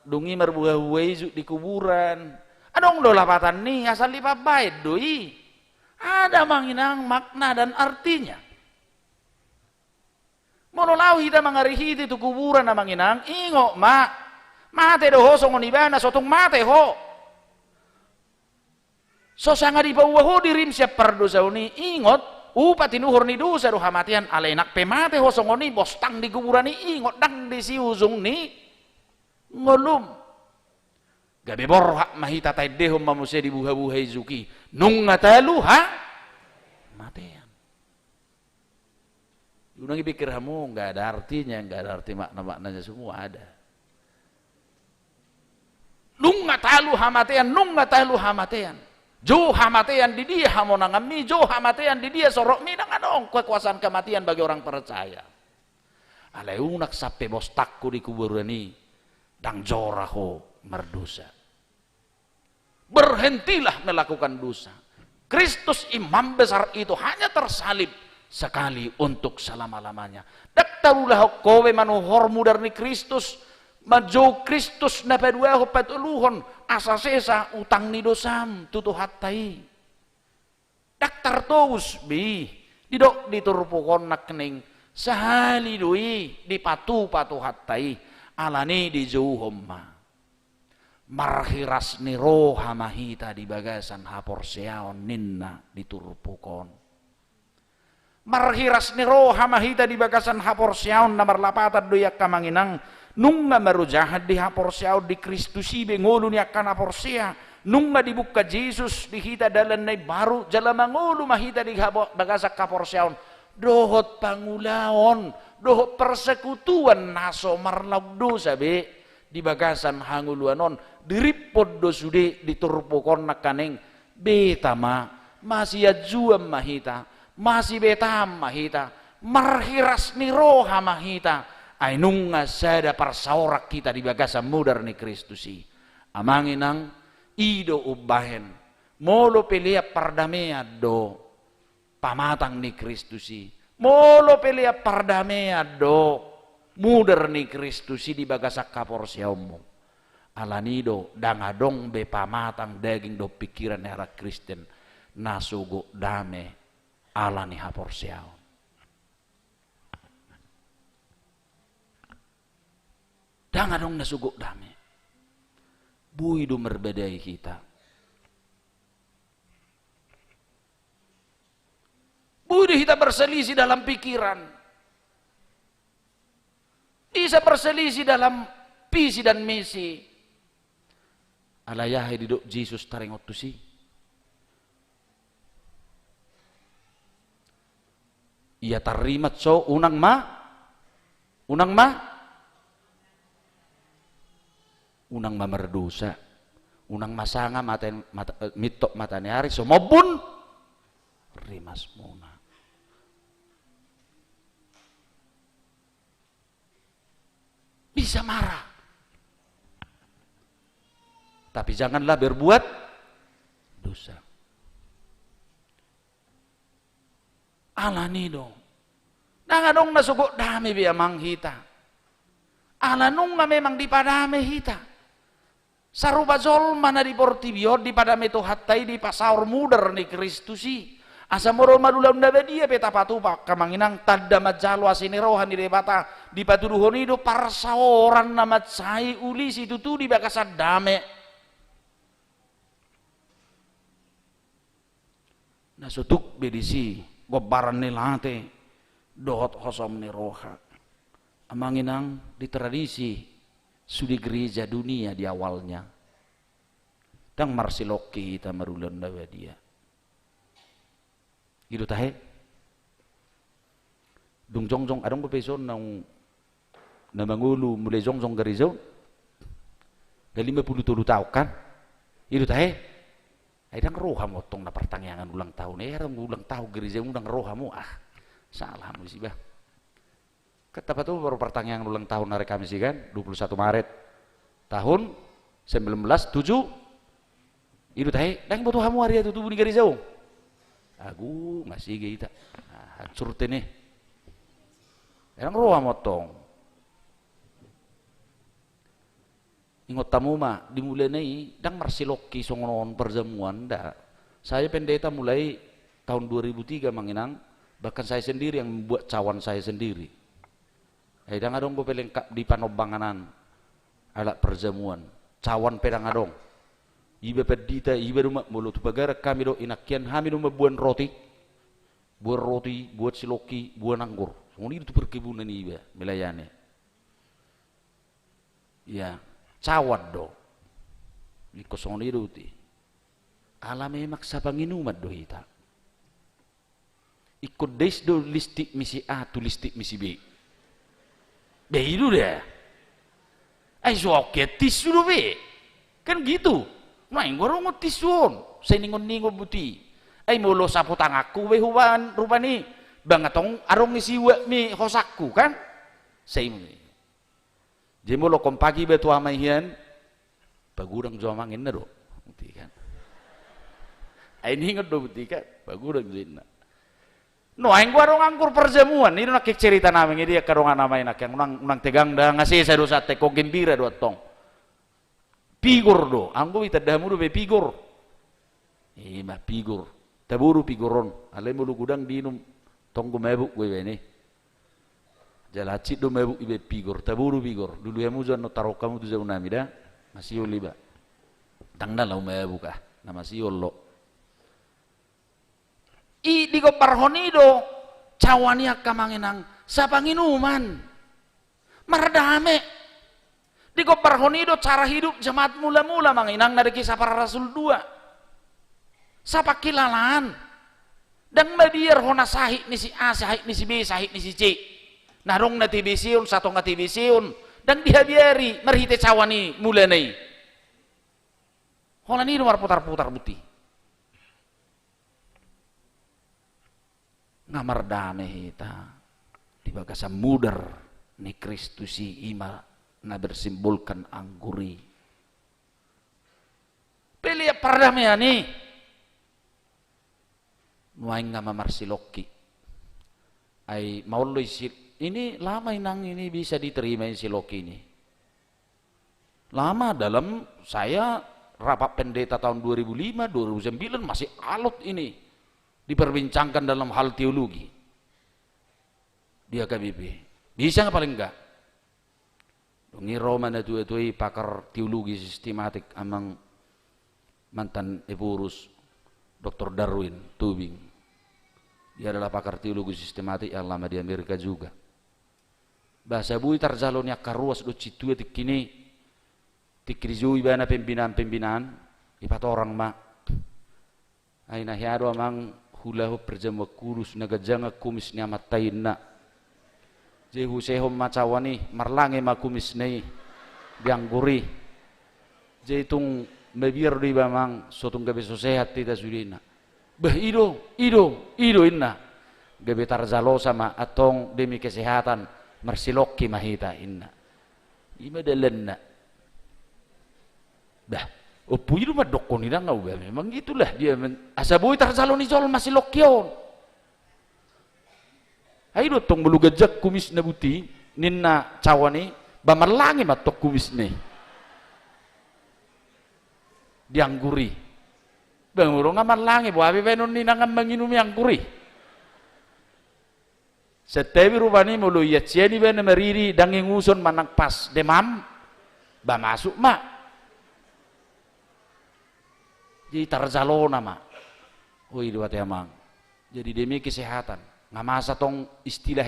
dungi merbuah-buah di kuburan. Adong do lapatan ni asal lipat baik doi. Ada Manginang makna dan artinya. Monolau kita mangarihiti tu kuburan na Manginang, ingo mate doho songon ibana sotong mate ho. So sanga di bawah ho dirim siap perdosa uni ingot. Upati nuhur ni dosa doha matian alenak pemate ho songoni bostang di kuburan ni ingot dang di si uzung ni ngolum. Gabe borhak mahita tay dehom mamusia di buha-buhay zuki nung ngatalu ha matean. Unang ipikir kamu nggak ada artinya, nggak ada arti makna-maknanya semua ada. Nung ngatalu ha matean, nung ngatalu ha matean. Jo hamatean di dia hamonangami, jo hamatean di dia sorok mi nang anong kekuasaan kematian bagi orang percaya. Alai unak sampai bos takku di kuburan ini dang joraho merdosa. Berhentilah melakukan dosa. Kristus imam besar itu hanya tersalib sekali untuk selama-lamanya. Dak tarulah kowe manuhormu dari Kristus. Majo Kristus na pedua patuluhon asasesa utang ni dosam tutu hatai. Daktar tos bi didok diturpukon nak kening sahali doi dipatu-patu hatai alani di jauhomma. Marhiras ni roha mahita di bagasan haporseaon ninna diturpukon. Marhiras ni roha mahita di bagasan haporseaon na marlapatan doyak kamanginang nunga marujahat di haporsea di Kristusi bengolu ni akan haporsea nunga dibuka Yesus dihita dalan na baru jala mangulu mahita di bagasak haporseaon dohot pangulaon dohot persekutuan naso marlaw dosa be di bagasan hanguluanon diripod do sude diturpokon na kaneng betama masih ajuam mahita masih betam mahita marhiras ni roha mahita ay nung sada parsaorak kita di bagasan mudar ni Kristusi. Amanginang ido ubahen. Molo pelia pardamea do pamatang ni Kristusi. Molo pelia pardamea do mudar ni Kristusi di bagasak kaporsiamu. Alanido dangadong be pamatang daging do pikiran era Kristen nasugo dame alani haporsiaw. Jangan dong nasugok dami. Buido merbedai kita. Buido kita berselisih dalam pikiran. Bisa berselisih dalam visi dan misi. Alayahe didok Jesus taring otusi. Ia tarimat so unang ma unang mamerdosa, unang masanga mitok matane hari somobun rimas muna. bisa marah. Tapi janganlah berbuat dosa. Alani dong. Nangadong nasugok dami biya manghita. Alanong nga memang dipadame hita. Sarupa zolma na di portibio di padame to hatay di pasaur muder ni Kristusi. Asa moro madulam na dia peta patupak kamanginang tadda majalo asini rohan di debata di patuduhon ido parsaoran na matsai ulisi tutu di bakasad dame. Nasutuk bedisi gobaran nilate dohot hosom ni roha. Amanginang di tradisi sudi gereja dunia di awalnya. Dang marsiloki kita marulan dawa dia. Gitu tahe. Dung jongjong adong pepeson nang namangulu mulai jongjong garizo. Dari 53 tahun kan. Gitu tahe. Ay dang roha motong na pertangyangan ulang tahun. Rang ulang tahun gereja undang roha mo salah mo sih bah. Kata tuh baru pertangyangan ulang tahun hari Kamis kan 21 Maret tahun 1907. Itu tahe dang butuh hamu hari itu tubuh ni gereja. Aku masih kita hancur nih. Yang roha motong. Ingot tamu mah dimulai nih, dang marsiloki songonon perjamuan dah. Saya pendeta mulai tahun 2003 manginang, bahkan saya sendiri yang membuat cawan saya sendiri. Dang adong gue pelengkap di panobanganan alat perjamuan, cawan pedang adong. Iba pedita, iba rumah mulut bagara kami do inakian kami do buat roti, buat siloki, buat anggur. Semua itu perkebunan iba melayani. Ya, cawat do. Di kosong itu ti. Alame maksa panginumat do hita. Ikut des do listik misi A tu listik misi B. Be itu deh. Soket tisu do be. Kan gitu. Main gorong tisuon, saya ningon buti. Molo sapu tangaku, huban rupani bangatong arong isiwa mi hosakku kan? Saya ini. Jadi molo kompagi betu amaihian, bagurang jomangin na do, buti kan? Ini ingat do buti kan? Bagurang jina. No, aing gorong angkur perjamuan, ini nak cerita namin dia karongan namay nak yang unang tegang dah ngasih saya dosa teko gembira do tong. Pigor do, anggo ita dahamu do be pigor. Mah pigor. Taburu pigoron. Alai mulu gudang dinum tonggo mebuk gue bene. Jalacit do mebuk ibe pigor. Taburu pigor. Dulu ya mujan no taro kamu tu jauh namida. Masih oliba. Tangna lau mebuk na masih ollo. I di parhonido cawania kamanginang sa panginuman. Mardame. Di parhonido cara hidup jemaat mula-mula manginang dari kisah para rasul 2. Sapa kilalaan. Dan mediar hona sahih ni si A, sahih ni si B, sahih ni si C. Narong na tibisiun, satu nga tibisiun. Dan dihabiari, marhite cawani mula nai. Hola ni lumar putar-putar buti. Ngamar dame hita. Di bagasa muder ni Kristusi ima na bersimbolkan angguri. Pilih perdamaian nih. Nuaing nga mamarsiloki. Ay mauloy ini lama inang ini bisa diterima si Loki ini. Lama dalam saya rapat pendeta tahun 2005, 2009 masih alot ini diperbincangkan dalam hal teologi. Dia KBP. Bisa nggak paling enggak? Ngi Roma na tuai pakar teologi sistematik amang mantan Epurus Dr. Darwin Tubing. Dia adalah pakar teologi sistematik yang lama di Amerika juga. Bahasa bui tarzalonya karuas do citue tikini tikrizui bana pembinaan ipat orang ma. Aina hiado amang hulahu perjama kurus nagajanga kumis ni amataina. Jehu sehom macawani marlange makumis nei biangguri jeitung mebir di bamang sotong gabe so sehat tidak sudina bah ido inna gabe tarzalo sama atong demi kesehatan marsiloki mahita inna Ima dalan na. Dah, opo itu mah dokon ina ngau ba. Memang gitulah dia asaboy tarzalo ni jol masih lokyon. Ay do tong bulu gajak kumis na buti ninna cawani bamarlangi matok kumis ni. Diangguri. Bang urang ngamarlangi bo abi benon ni nangam manginum yang guri. Setewi rupani mulu ya cieni bene meriri dangi ngusun manang pas demam ba masuk mak jadi tarzalona mak oi dua temang jadi demi kesehatan ngamasa tong istilah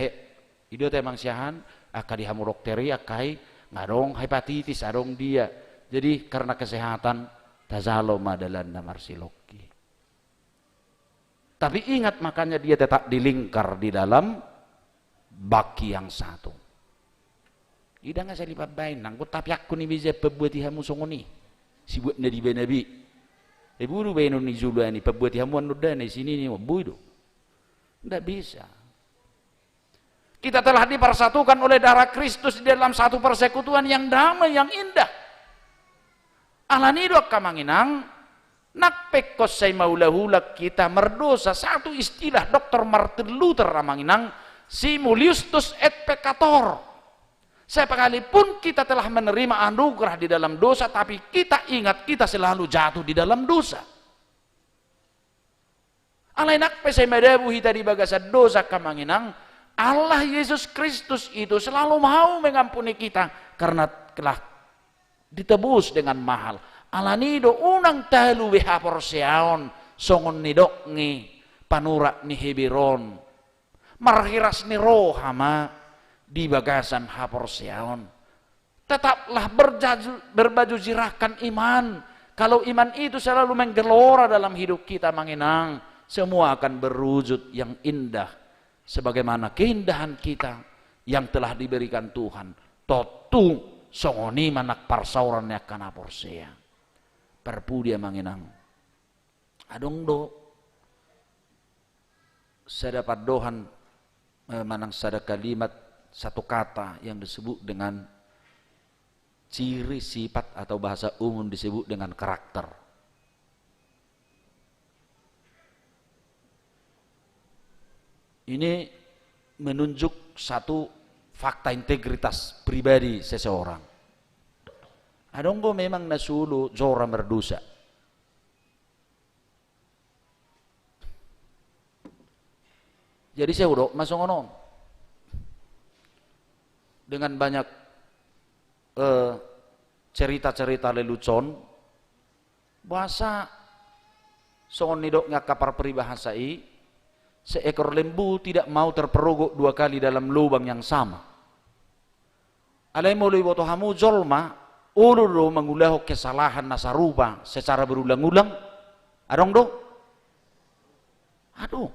itu temang siahan akadi hamurokteri akai ngadong hepatitis adong dia jadi karena kesehatan tazalo madalan namarsiloki tapi ingat makanya dia tetap dilingkar di dalam baki yang satu. Ida nga sa lipabain nang tapi aku ni bisa pembuat hamu songoni. Si buat nabi nabi. Buru benon ni zulu ni pembuat hamu anuda ni sini ni mabuido. Tidak bisa. Kita telah dipersatukan oleh darah Kristus di dalam satu persekutuan yang damai yang indah. Alanido kamanginang nakpekos say maulahulak kita merdosa satu istilah Dr. Martin Luther ramanginang Simuliustus et peccator. Sekalipun kita telah menerima anugerah di dalam dosa, tapi kita ingat kita selalu jatuh di dalam dosa. Alainak pesai medabu hita di bagasa dosa kamanginang, Allah Yesus Kristus itu selalu mau mengampuni kita karena telah ditebus dengan mahal. Alanido unang talu wehapor seaon songon nidok ni panurak ni hebiron. Marhiras ni rohama di bagasan hapor seaon. Tetaplah berbaju zirahkan iman. Kalau iman itu selalu menggelora dalam hidup kita manginang, semua akan berwujud yang indah. Sebagaimana keindahan kita yang telah diberikan Tuhan. Totu songoni manak parsaurannya kana porsea. Perpudia manginang. Adong do. Sedapat dohan manang sada kalimat satu kata yang disebut dengan ciri sifat atau bahasa umum disebut dengan karakter. Ini menunjuk satu fakta integritas pribadi seseorang. Adonggo memang nasulu zora merdosa. Jadi saya udah masuk ngono dengan banyak cerita-cerita lelucon bahasa songon nidoknya kapar peribahasai seekor lembu tidak mau terperogok dua kali dalam lubang yang sama. Alai mulai boto hamu jolma ulu mengulah kesalahan nasarupa secara berulang-ulang. Adong do, aduh.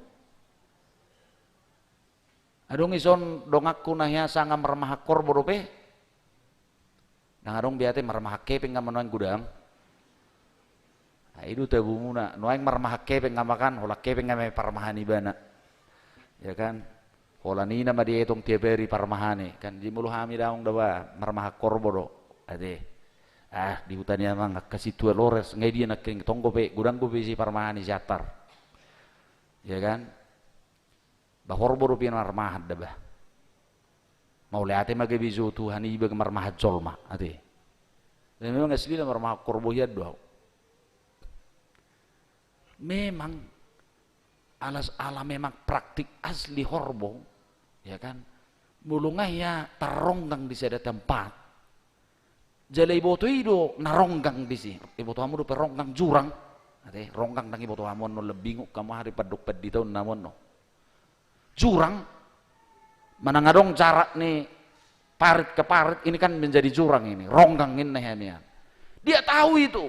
Adong ison dongakku nahya sanga mermahak korbo dope. Nang adong biate mermahak kepeng ngamanuan gudang. Itu tabu muna, noaing mermahak kepeng ngamakan, hola kepeng ngamay parmahani bana. Ya kan? Hola nina madi etong tiaperi parmahani. Kan di mulu hami daong dawa mermahak korbo do. Ade. Di hutan ya mang kasih tua lores ngai dia nak tonggo pe gudang go si parmahani jatar. Ya kan? Bahor boru pian marmahat dah. Mau lihat ema gebizo Tuhan iba ke marmahat jolma ate. Dan memang asli lah marmahat korbo ya doa. Memang memang praktik asli horbo, ya kan? Mulungah ya taronggang di sada tempat. Jalai boto ido naronggang di si. Iboto hamu do peronggang jurang. Ate ronggang nang iboto hamu no lebinguk kamu hari paduk padito namon no. Jurang manangadong jarak nih parit ke parit ini kan menjadi jurang ini ronggang ini ya. Dia tahu itu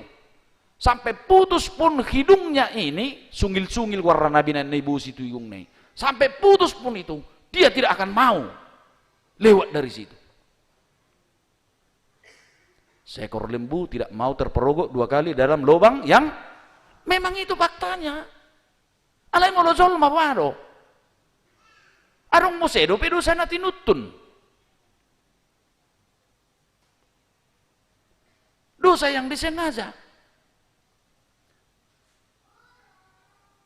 sampai putus pun hidungnya ini sungil-sungil warna nabi dan ibu situ yung nih sampai putus pun itu dia tidak akan mau lewat dari situ. Seekor lembu tidak mau terperogok dua kali dalam lubang yang memang itu faktanya. Alai mau lozol mawado. Arong mosedo pero sana tinutun. dosa yang disengaja.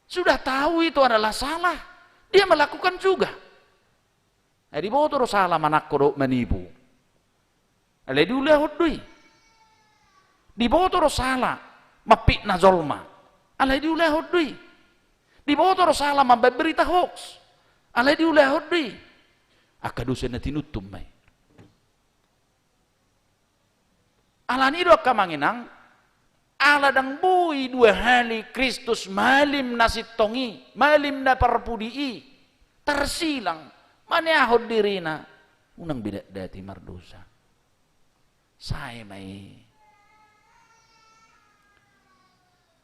Sudah tahu itu adalah salah, dia melakukan juga. Jadi botor salah manakko menipu. Ale diulah hodui. Di botor salah mapikna zolma. Ale diulah hodui. Di botor salah memberita hoax. Ale diulah hodui. Akadusa na tinutum may. Alani do kamanginang ala dang bui dua hali Kristus malim nasitongi, malim na parpudii, tersilang, maniahod dirina, unang bidak dati mardosa. Saya may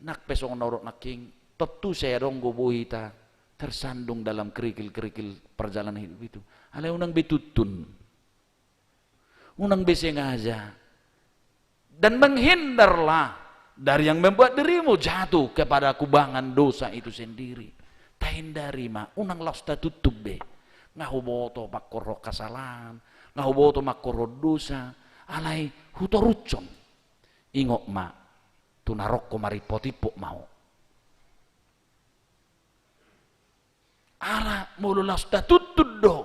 nakpesong naurok naking, tentu saya dong gobuhita, tersandung dalam kerikil-kerikil perjalanan hidup itu. Ala unang betutun, unang besengaja, dan menghindarlah dari yang membuat dirimu jatuh kepada kubangan dosa itu sendiri. Tahindari ma unang lasta tutup be. Ngahuboto makoro kasalahan, ngahuboto makoro dosa, alai hutorucon. Ingok ma tunarok ko maripotipok mau. Ala mulu lasta tutup do.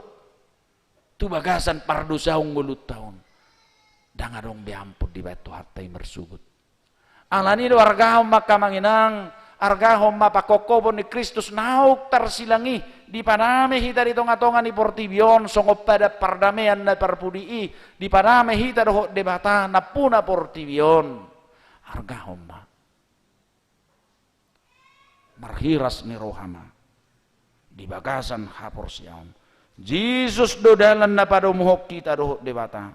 Tu bagasan pardosaung mulut tahun. Dangadong beampun di batu hatai mersugut. Alani do argahom maka manginang, argahom mapakokobon ni Kristus nauk tersilangi di paname hita di tonga-tonga ni portibion songop pada pardamaian na parpudii di paname hita doh debata na puna portibion argahom ma marhiras ni rohama di bagasan hapor siam Jesus do dalan na padomuhok kita doh debata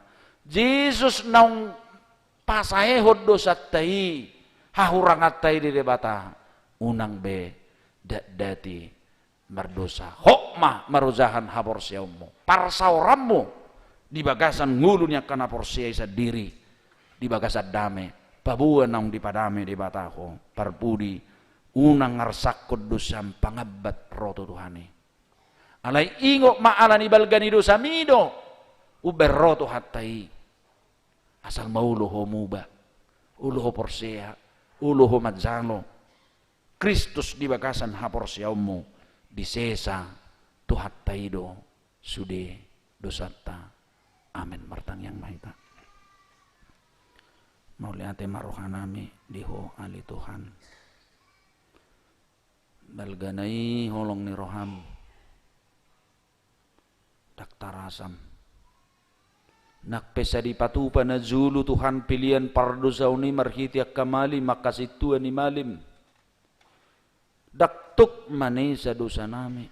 Jesus naung pasahe hoddo sattai hahurangat tai di debata unang be dati merdosa hokma maruzahan habor siaummu parsaurammu di bagasan ngulunya kana porsiai sadiri di bagasan dame pabuan naung di padame di bataho parpudi unang ngarsakod dosam pangabat roto Tuhane alai ingok maalani balgani dosa mido uber roto hattai asal mauluho muba, uluho porsea, uluho madzalo. Kristus di bagasan haporsiaummu di sesa tuhat taido sude dosata. Amin martang yang mahita. Mauliate marohanami diho ali Tuhan. Balganai holong ni roham. Daktar asam. Nakpesa di patupa na zulu Tuhan pilihan pardosa uni marhitiak kamali makasituan ni malim. Daktuk manisa dosa nami.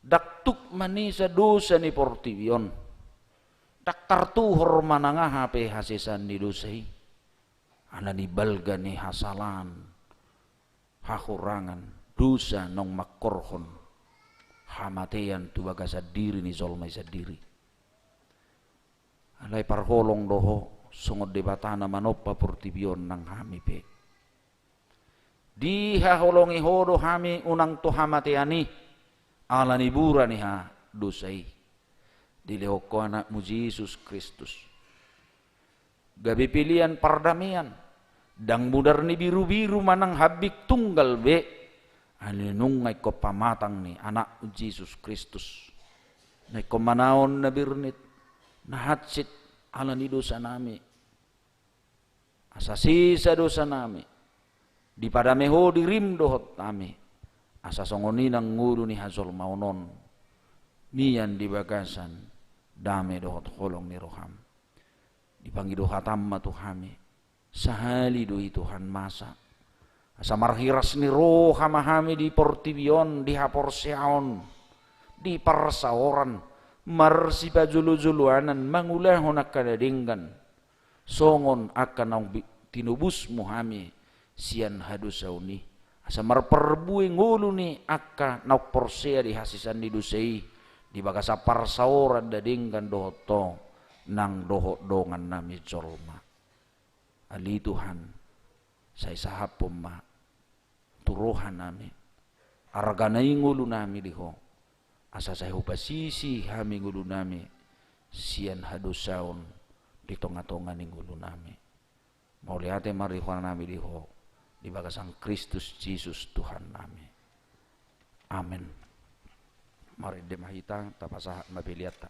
Daktuk manisa dosa ni portibion. Daktar tuhor manangah hape hasisan ni dosai. Ana ni balga ni hasalan. Hakurangan. Dosa nong makorhon. Hamatean tu baga sadiri ni zolmai sadiri. Alai parholong doho sungod debatana manopa portibion nang hami pe. Di haholongi hodo hami unang to hamateani ala nibura ni ha dosai. Dilehoko anakmu Yesus Kristus. Gabi pilihan pardamian dang mudar ni biru-biru manang habik tunggal be. Alinungay ko pamatang ni anak Yesus Kristus. Nay ko manaon na birnit. Nahatsit ala ni dosa nami asasisa dosa nami di padameho dirim dohot nami asasongoni nang nguru ni hazol maunon mian di bagasan dame dohot holong ni roham dipanggil dohatam matuhami sahali dohi Tuhan masa asa marhiras ni rohamahami di portibion di haporseaon di parsaoran marsipa julu-juluanan mangulahon akadadinggan songon akan ang tinubus muhami sian hadusauni asa marperbuing ngulu ni akka nauk porsea di hasisan di dusei di bagasa parsaoran dadinggan dohoto nang dohot dongan nami jorma ali Tuhan say sahapom ma turuhan nami arganay ngulu nami diho asa saya upasisi hami ngulu nami sian hadusaon di tonga-tonga ni ngulu nami Mau lihat marihuana nami diho di bagasang Kristus Yesus Tuhan nami. Amin. Mari demahita tapasah mabiliata.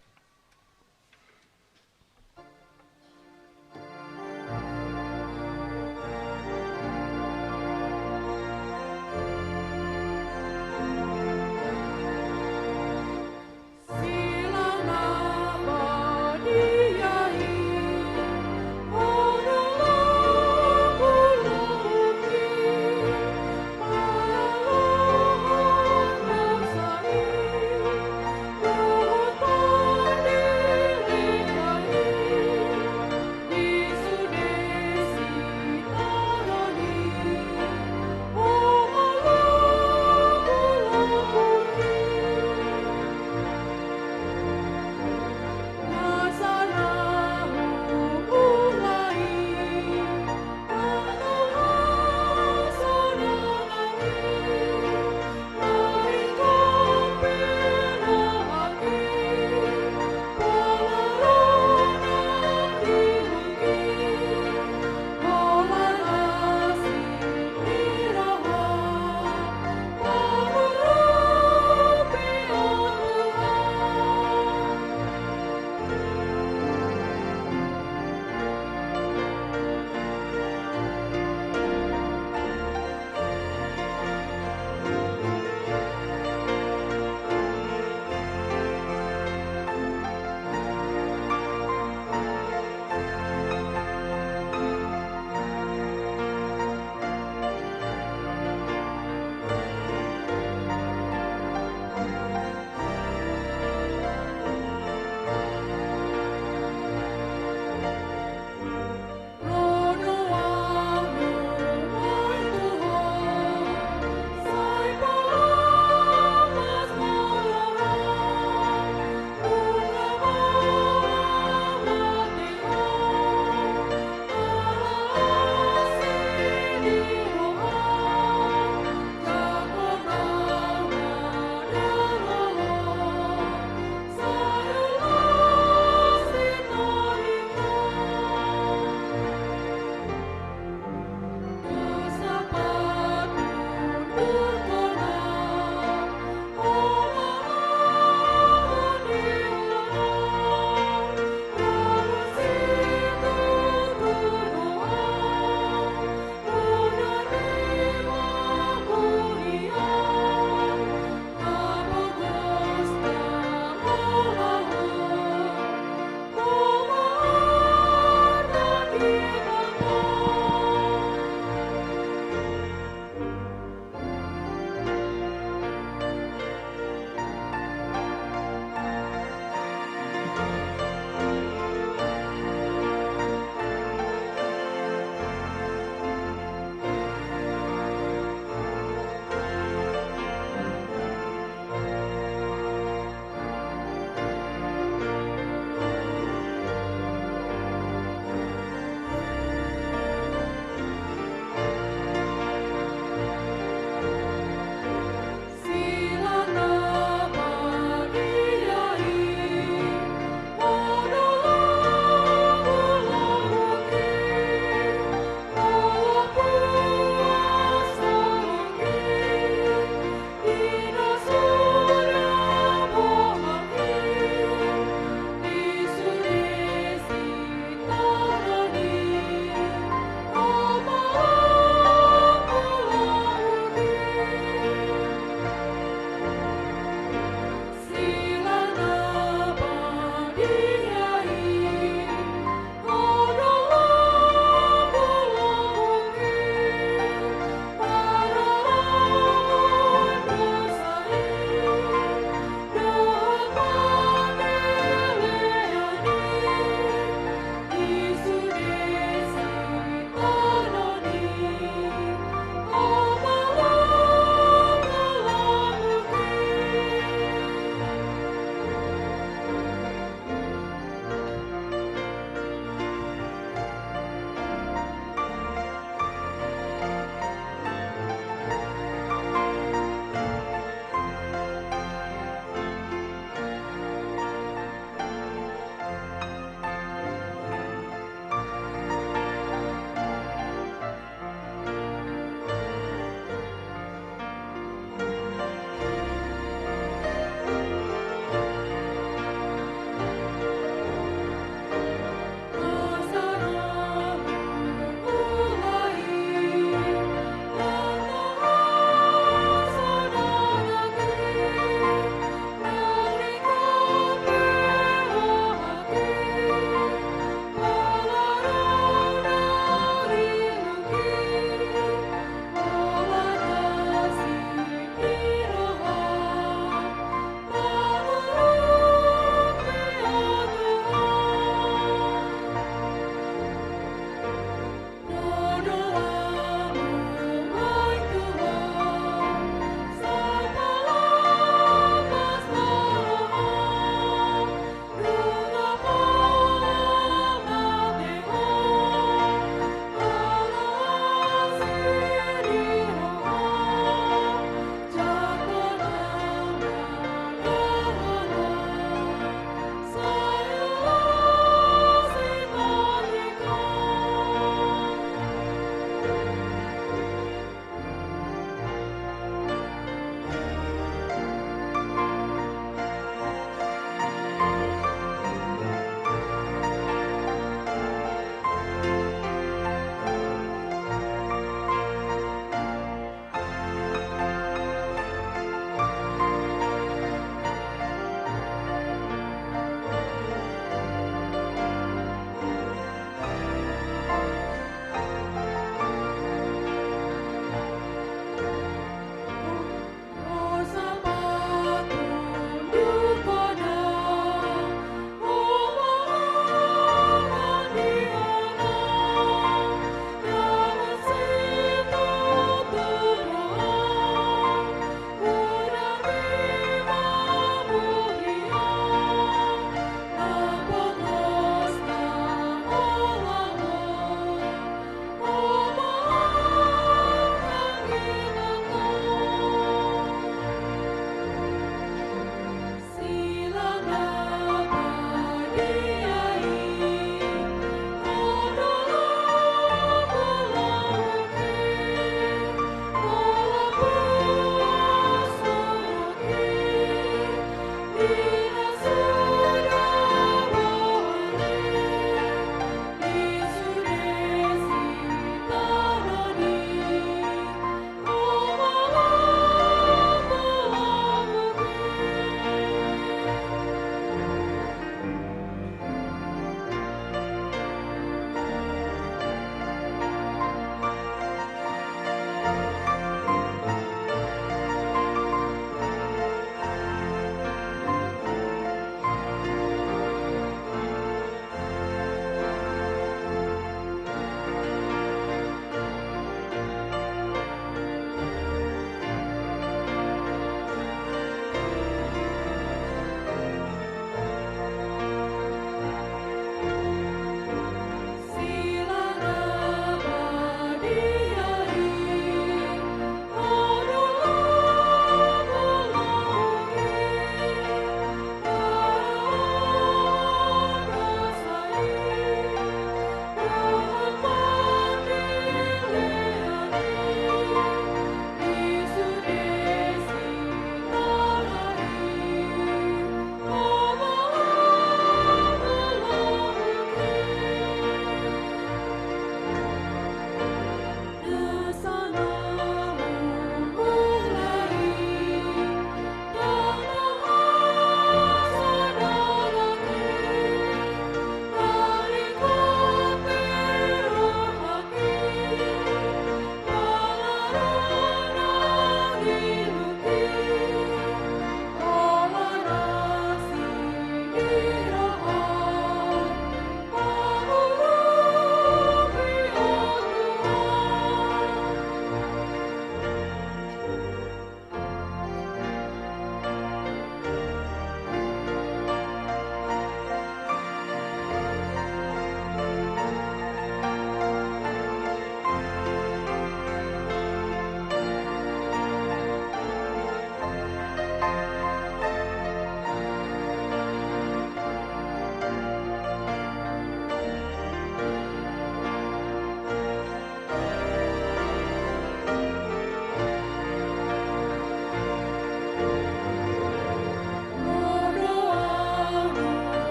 Oh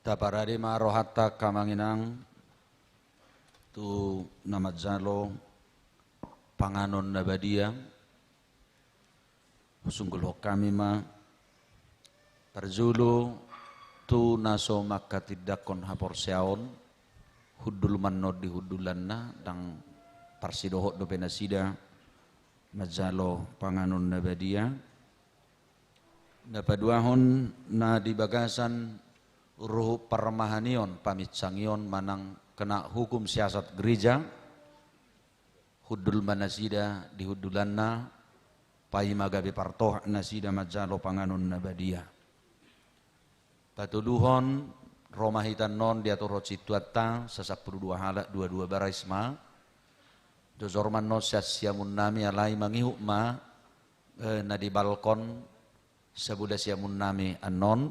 Taparadi marohatta kamanginang tu namadzalo panganon nabadia usunggul kami ma parzulu tu naso makatidakon haporseaon hudul manod di hudulanna dang parsidohot do penasida madzalo panganon nabadia napaduahon na di bagasan ruh permahanion pamitsangion manang kena hukum siasat gereja hudul manasida di hudulanna pai magabe partoh nasida majalo panganon nabadia patuduhon romahitan non diatur situata sasapuru dua halak dua baraisma dozorman no siamun nami alai mangihuk ma na di balkon sabuda siamun nami anon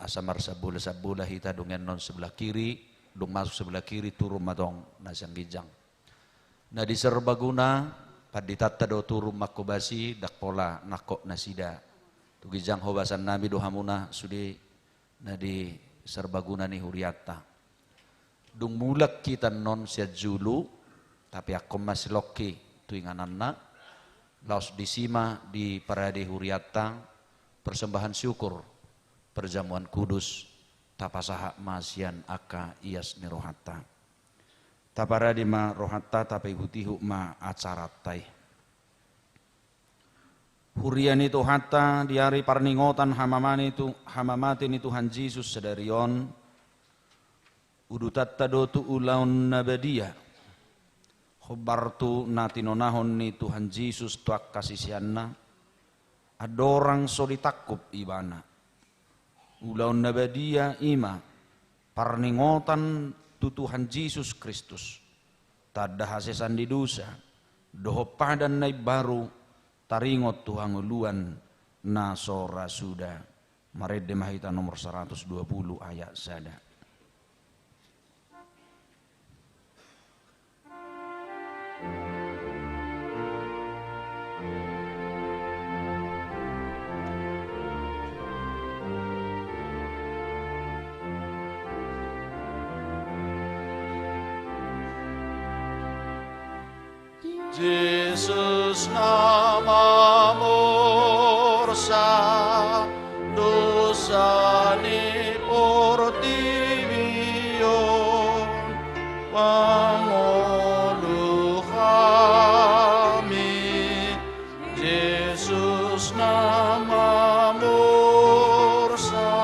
asamar sabula hita dengan non sebelah kiri dung masuk sebelah kiri turun matong nasang gijang na di serbaguna paditata do turun makobasi dak pola nakok nasida tu gijang hobasan nabi do hamuna sudi na di serbaguna ni huriata dung mulak kita non sia julu tapi aku masih loki tu ingananna laos disima di parade huriata persembahan syukur perjamuan kudus tapasaha masian aka ias ni rohatta taparadi ma rohatta tapi hutihu ma acaratai hurian itu hatta di hari parningotan hamamatin itu Tuhan Yesus sedarion udutatta dotu ulaun nabadia khobartu natinonahon ni Tuhan Yesus tuak kasisianna adorang so ditakup ibana ulaun nabadia ima parningotan tu Tuhan Yesus Kristus tada hasesan di dosa doho padan nai baru taringot Tuhan uluan nasora suda marede mahita nomor 120 ayat sada Yesus nama mursa dosa ni portivion pangolu kami Yesus nama mursa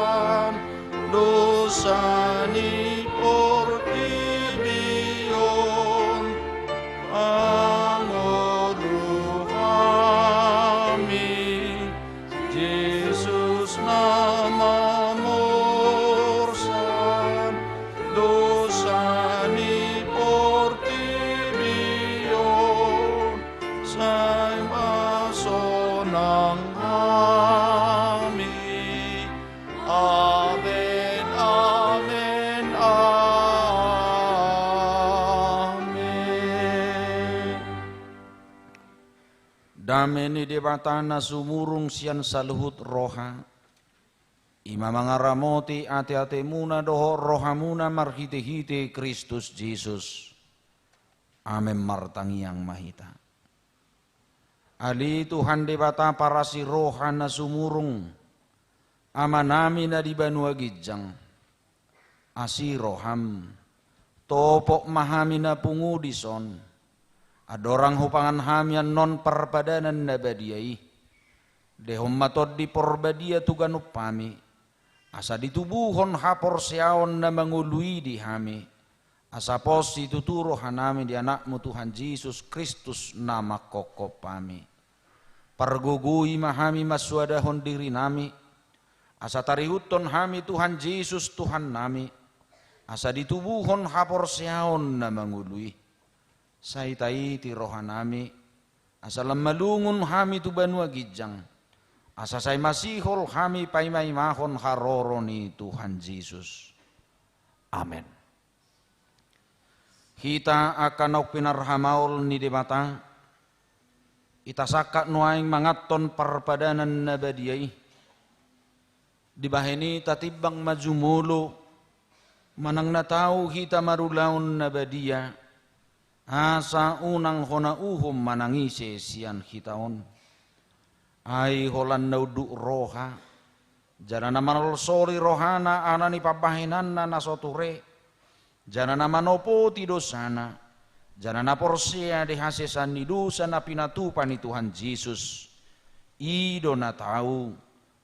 dosa ni portivion Dameni debatana sumurung sian saluhut roha ima mangaramoti ate-ate muna doho rohamuna marhite-hite Kristus Jesus amen martangiang mahita ali Tuhan debata parasi rohana sumurung amanami na di banua gijang asi roham topok mahami na pungudison adorang hupangan hamian non perpadanan nabadiai dehom matod di porbadia tuganu pami asa ditubuhon hapor seaon na mangului di hami asa posi tuturo hanami di anakmu Tuhan Yesus Kristus nama koko pami pargugui mahami maswadahon diri nami asa tarihuton hami Tuhan Yesus Tuhan nami asa ditubuhon haporseaon na mangului. Saitai ti rohanami, asa lamalungun hami tu banua gijang, asa say masihol hami paimaimahon haroro ni Tuhan Yesus. Amen. Hita akan pinarhamaul ni debata, itasaka nuaing mangaton parpadanan nabadiyai, dibaheni tatibang majumulo, manang natau hita marulaun nabadiya, asa unang hona uhum manangise sian hitaon. Ay holan naudu roha, janana manol sori rohana anani pabahinan na nasoture, janana manopo ti dosana, janana porsia dehasesan ni dosa na pinatupan ni Tuhan Yesus. Ido na tau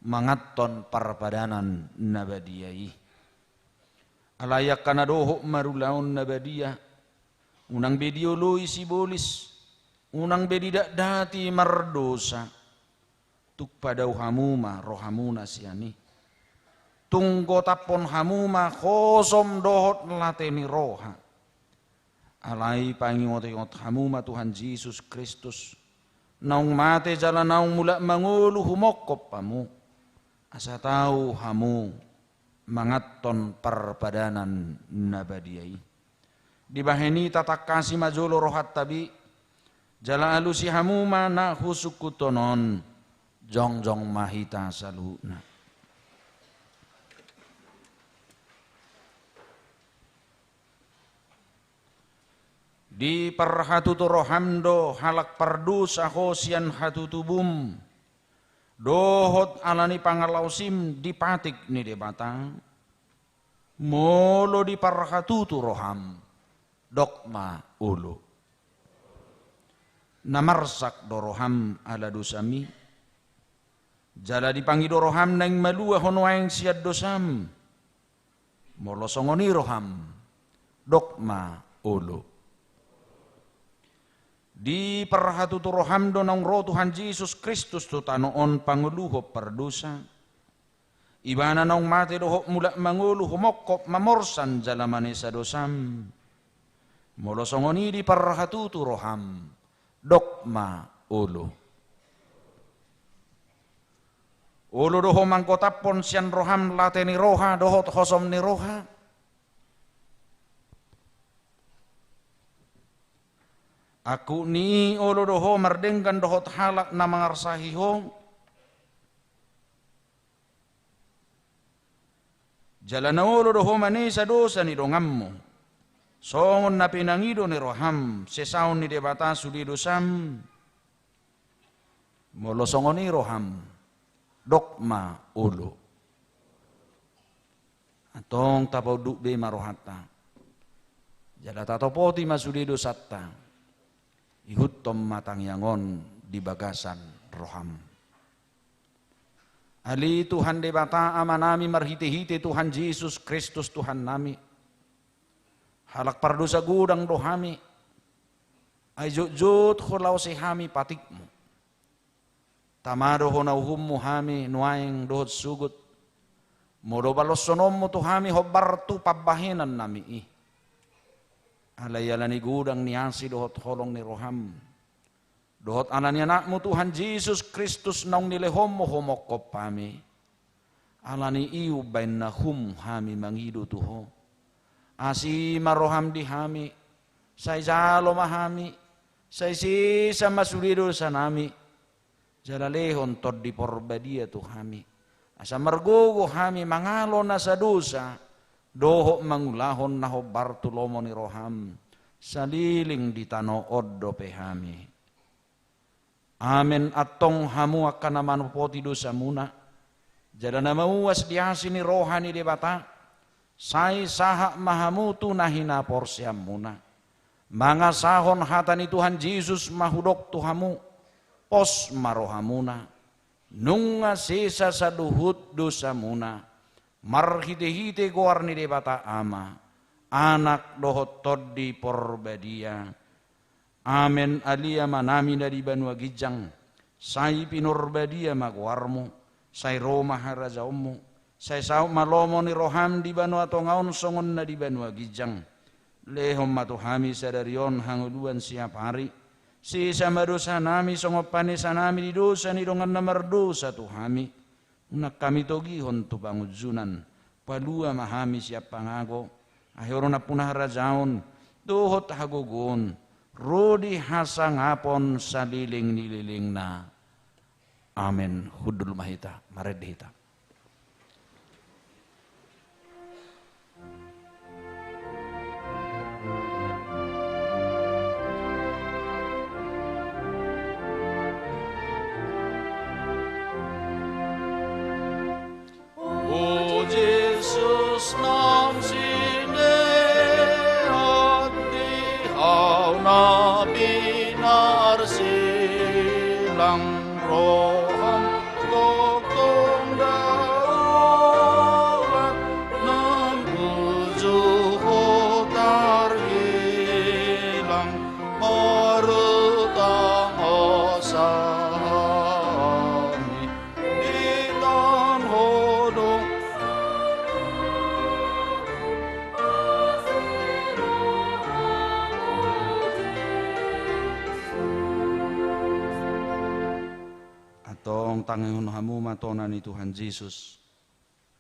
mangaton parpadanan nabadiyai. Alayak kanadoho marulaon nabadiya, unang bedioloy sibolis, unang bedidak dati mardosa, tukpadaw hamuma rohamuna siani, tunggo tapon hamuma kosom dohot lateni roha, alay pangingot-ingot hamuma Tuhan Yesus Kristus, naung mate jalan naung mula mangulu humokop pamu, asa tau hamu mangaton parpadanan nabadiyai. Dibaheni tatak kasih majolo rohat tabi, jala alusi hamuma na husukutonon, jongjong mahita saluna. Di parhatutu rohamdo halak pardus ahosian hatutubum, dohot alani pangalausim dipatik ni debatang, molo di parhatutu roham, dokma ulu. Namarsak doroham ala dosami, jala dipangi doroham nang malua honoaing siad dosam, molosongoni roham, dokma ulu. Di perhatutu roham do nang roh Tuhan Yesus Kristus tu tanoon panguluho perdosa, ibana nang mati dohok mulak mangulu humokop mamorsan jalamane sa dosam, molosongoni di perhatutu roham, dokma ulu. Ulu doho mangkotapon sian roham lateni roha dohot hosom ni roha. Aku ni ulu doho merdengkan dohot halak na mangarsahiho. Jalan ulu doho manisa dosa ni dongammu. Songon na pinangido ni roham, sesaon ni debata sudi dosam, molosongoni roham, dokma ulu. Atong tapaw dukbe marohata, jala tatopoti masudi dosatta, ihuttom matang yangon di bagasan roham. Ali Tuhan debata amanami marhite-hite Tuhan Yesus Kristus Tuhan nami. Halak pardosa gudang dohami, ay jut hulaw si hami patikmu. Tamado ho nauhummu hami nuaing dohot sugut. Modo balosonom mo to hami hobartu pabahinan nami i. Alayala ni gudang niasi dohot holong ni roham. Dohot anani anak mo Tuhan Yesus Kristus naung nilehom mo homokop hami. Alani iu bain na hum hami mangido tuho. Asi maroham di hami, say jalo mahami, say sisa masulido sa nami, jalalehon tod di porbadia tu hami, asa margogo hami mangalo na sa dosa, doho mangulahon na hobar tulomo ni roham, saliling di tanood do pehami. Amen atong hamu akan naman poti dosa muna, jala na mauwas diasi ni rohani debata, say saha mahamutu na hinaporsiam muna. Mga sahon hata ni Tuhan Yesus mahudok tuhamu, pos marohamuna. Nunga sesa sa duhut dosa muna. Marhite-hite goar ni debata ama. Anak dohot toddi porbadia. Amen alia manami dari banua gijang. Say pinurbadia magwarmu. Say Roma harajaummu. Saya sau malomo ni roham di banua tongaon songon na di banua gijang. Lehom matuhami sadarion hanguluan siap hari. Si sama dosa nami songopane sanami di dosa ni dongan namar dosa tuhami. Unak kami togihon tu pangujunan. Palua mahami siap pangago. Akhirona punah rajaon. Tuhot hagogon. Rodi hasangapon saliling nililing na. Amin. Hudul mahita. Maredhita. O Jesus nam sinehat dihaw na binar silang roham tokong daulat nam ujuho tarhilang marutang osahami itan hodong Atong tangihon hamu matonan ni Tuhan Yesus.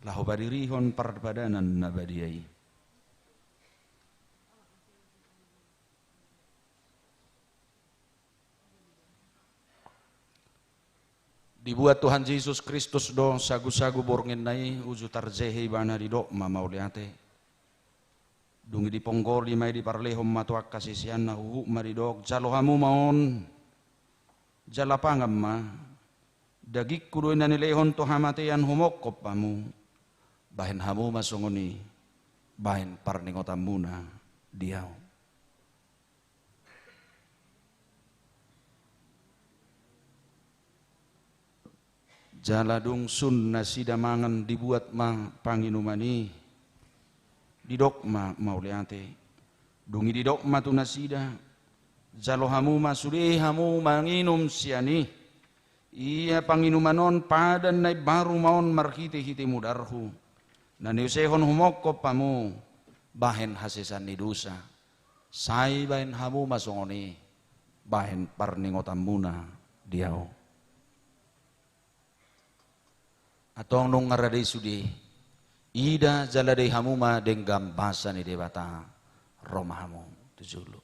Lahu badirihon parbadanan nabadiai. Dibuat Tuhan Yesus Kristus do sagu-sagu borngin nai uju tarjehi bana di do mamauliate. Dungi di ponggor di mai di parlehom matuak kasisian na huhu maridok jalo hamu maon jalapangam ma dagik kuduin na nilehon to hamatian humokop pamu bahin hamu masungoni bahin parningotam muna diaw. Jaladung sun na sidamangan dibuat ma panginumani didok ma mauliate dungi didok ma tu nasida jalo hamu masudi hamu manginum siani iya panginumanon padan nai baru maon marhiti-hiti mudarhu naniusehon humokop pamu bahen hasisan ni dosa sai bahen hamu masongoni bahen parningotam muna diaw. Atong nung ngaradai sudi ida jaladai hamuma denggam basa ni debata romahamu tujulu.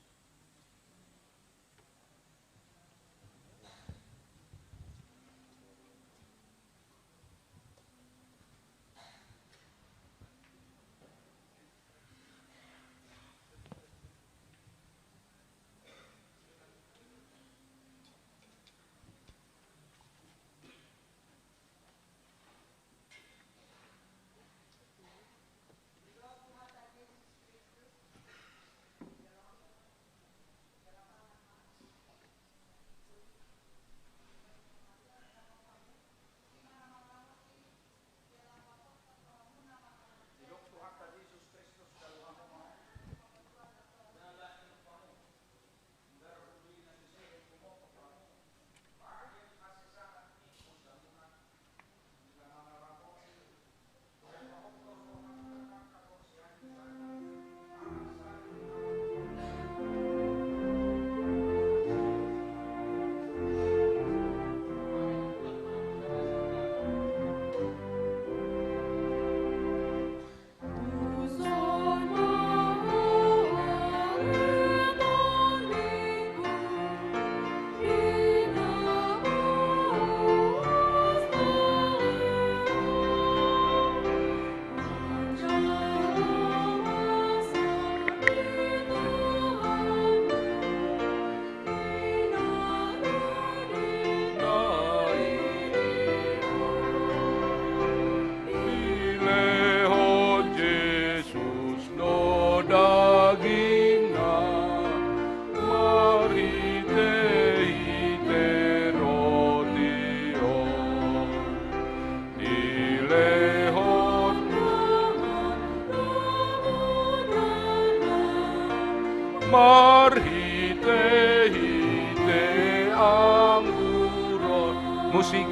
marhite-hite angguron musik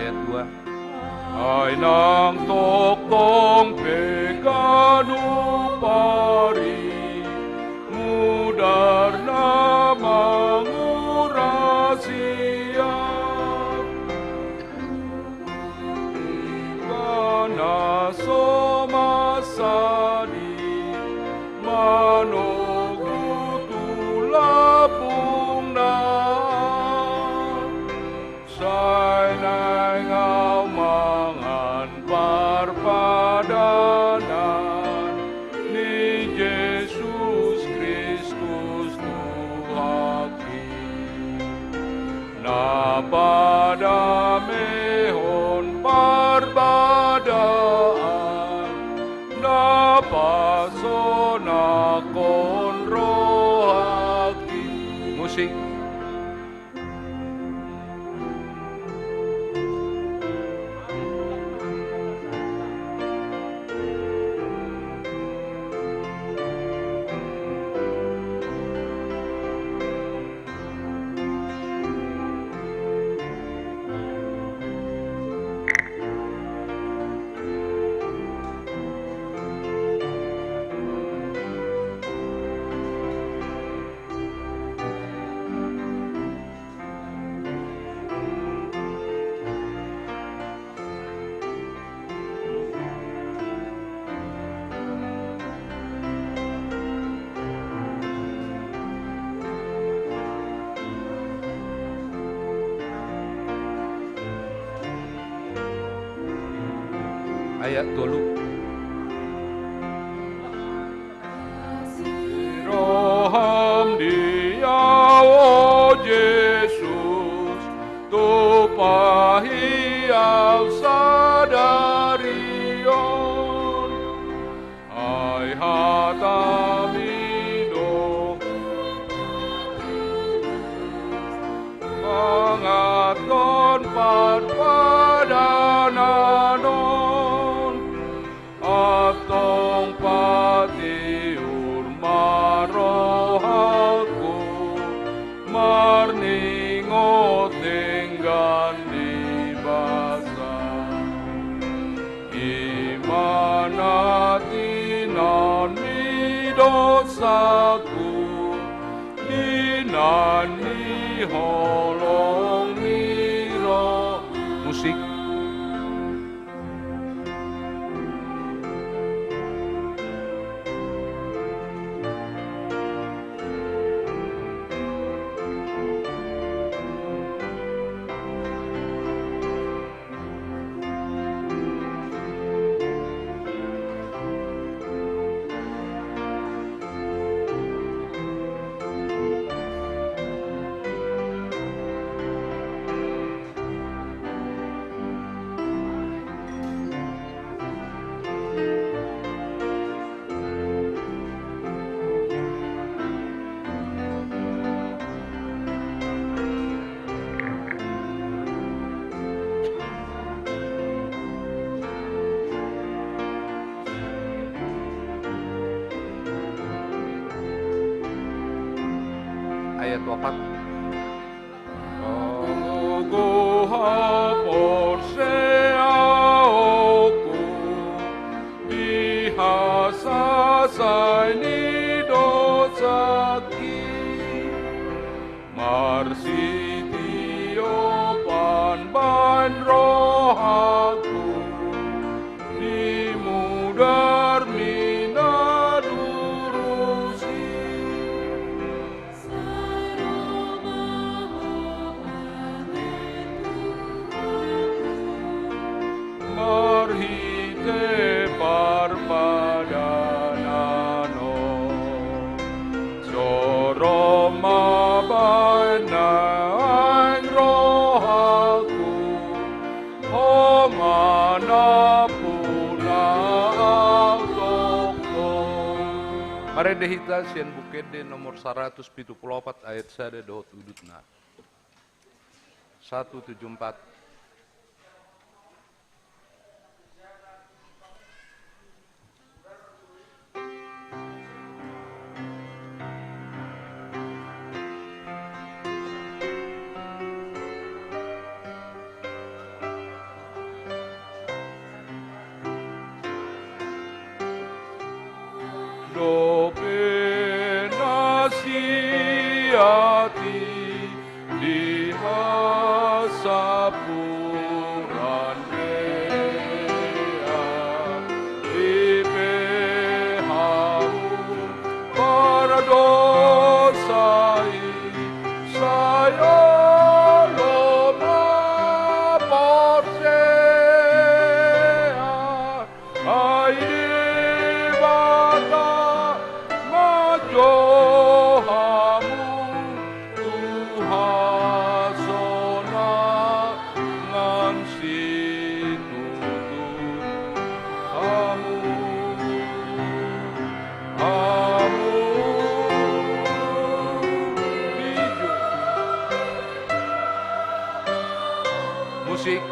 ayat 2. Ay nang toktong peganupari, mudar na mangurasiya, kana somasadi, manogutulapung na, say ngau mangan parpadanan ni Jesus Kristus Tuhaki, na padamehon parbadaan, na pasonakon rohaki. Musik. Ayat 2. Roham dia, oh Jesus, tupahi al sadarion, ay hatamido, pangaton padpadanan, atong patiur marohaku, marningot dengan dibasa, imanatinan mi dosaku, dinan mi holong mi roh. Musik. Ayat 4. Por seaoku bihasa saini dosaki, marsitio panban rohaku, dimudar minadurusi. Marhite parpadanano, soro mabana ang rohaku, homanapuna autokto. Mari dehita sian bukede nomor 174 ayat 1 dohot udutna. 174. hapuran dea ipehau para dosai saya loma porsea ai dewata majohamu tuhasona ngan situtu kamu musik.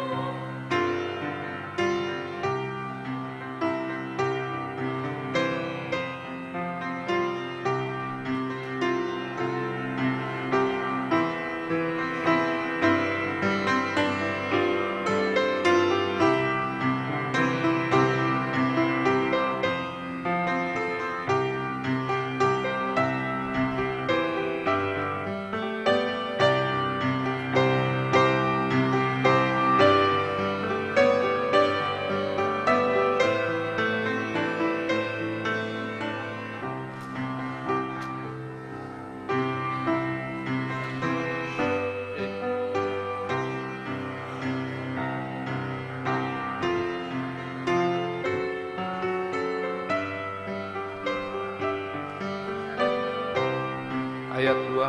Ayat 2.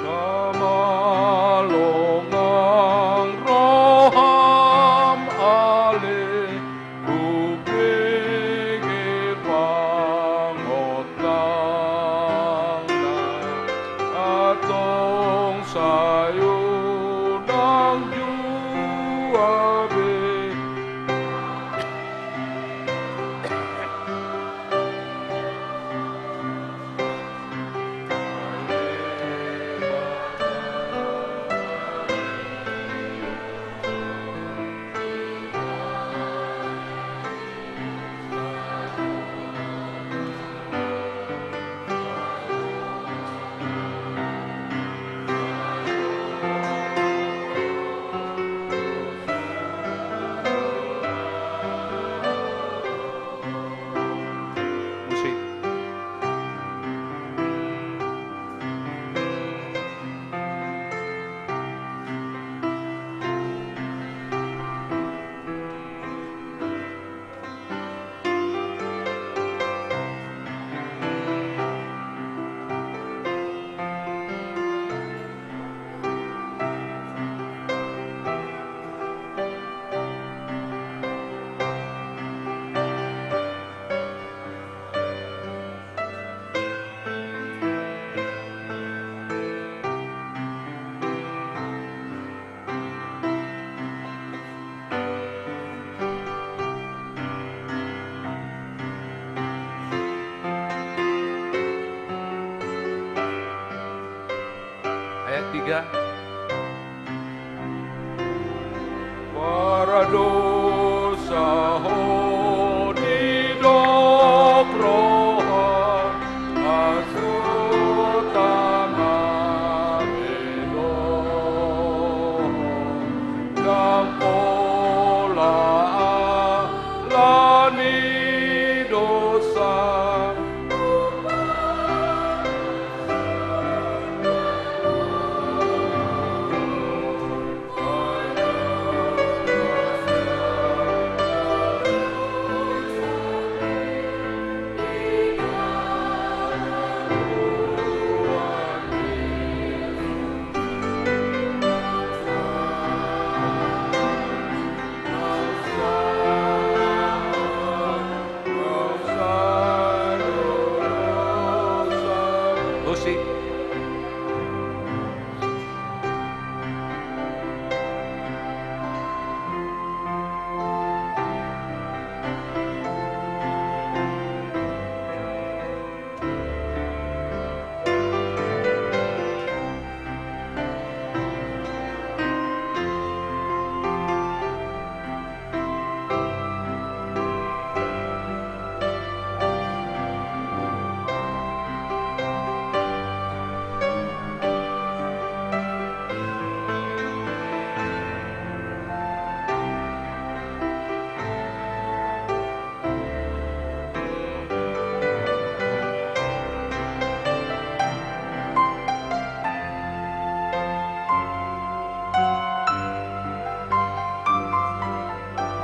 Kamalongang roham ale kupege pangotang na atong sayo ng juabe musik. Ayat 3. Para dosa honi dok roha asutama beno dan pola lani dosa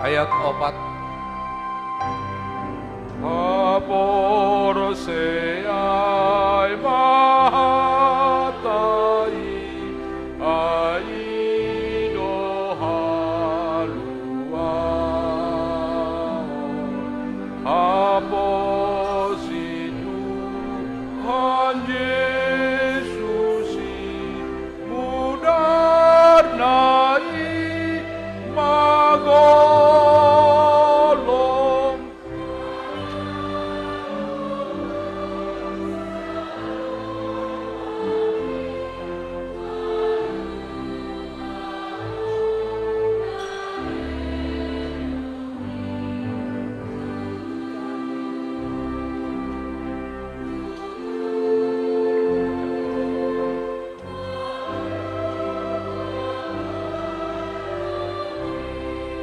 Ayat 4. Hapor seai mahatai aido haluan hapos itu Yesusi mudar nai magolong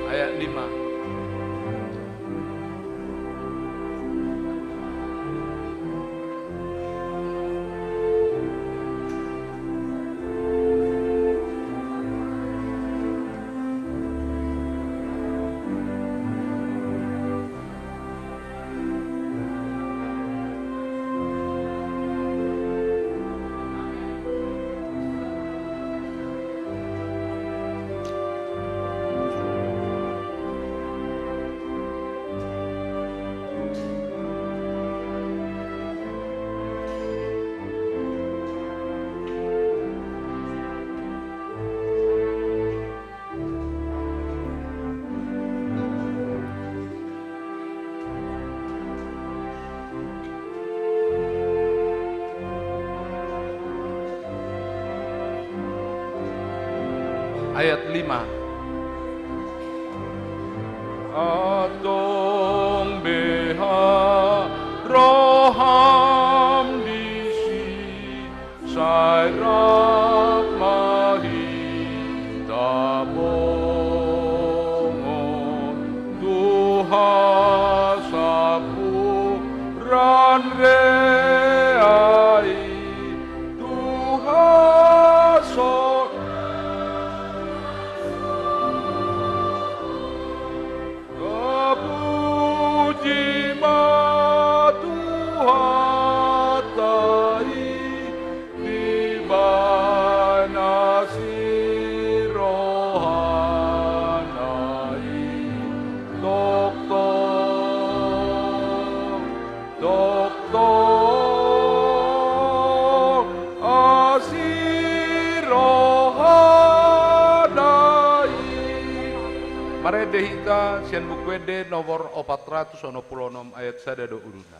ayat 5. Ayat 5. Atong beha roham disi sairap mahita bongon duha sapu ran reai duha so puji matuhatai di bana sirohanai doktor asirohanai. Mare dehita sian bukwede nomor 496 ayat sadado uruna.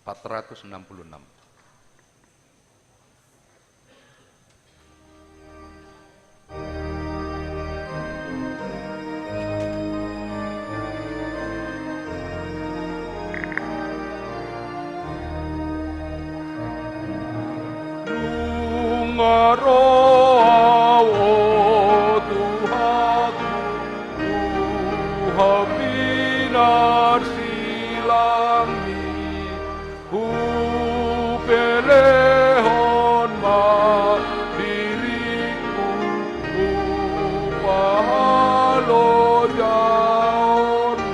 466. Binar silangi hu pelehon ma diriku hu pahalo jaoni.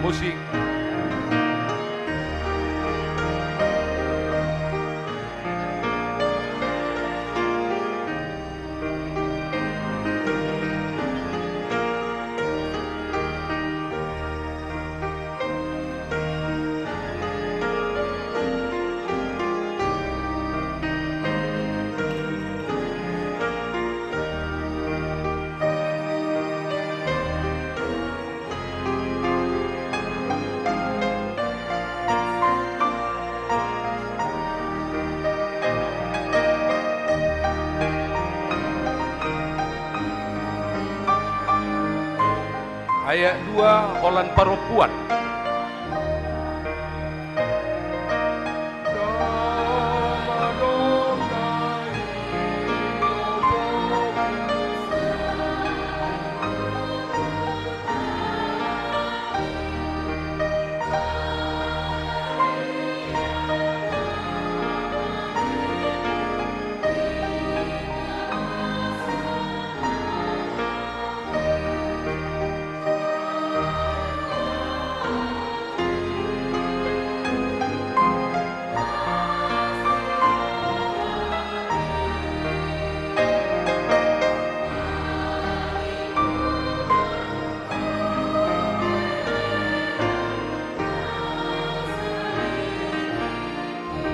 Musik. Ayat 2 Olan Paropuan.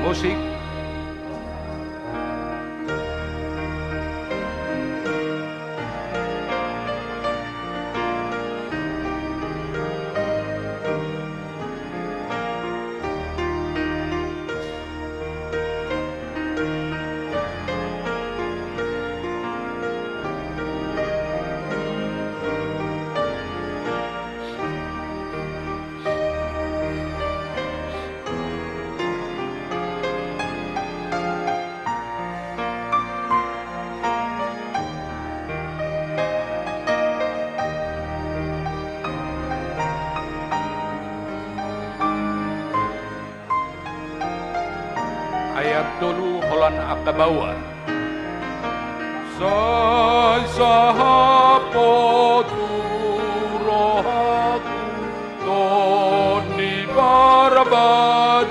musik. Ayat dulu holan akabawa. Say sahapo turohaku toni barbadiai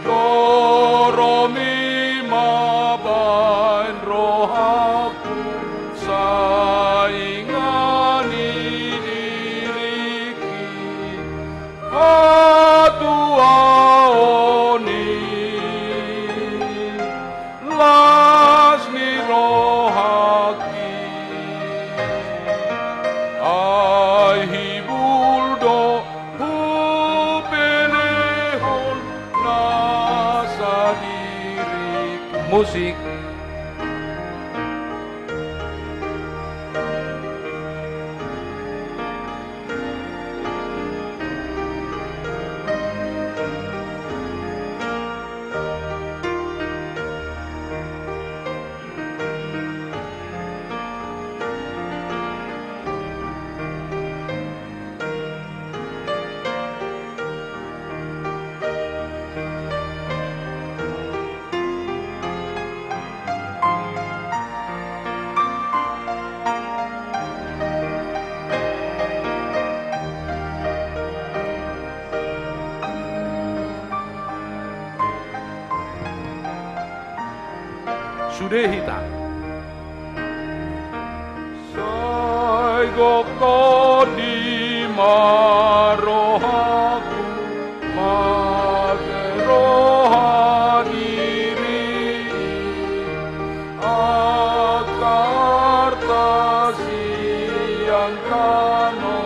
coromi mabain rohaku saingani diriki aduaoni lasni rohaki ai hibuldo hubelehon nasa diriku. Musik. Sudehita. Sai goko di marohaku mageroha diri akarta siang kano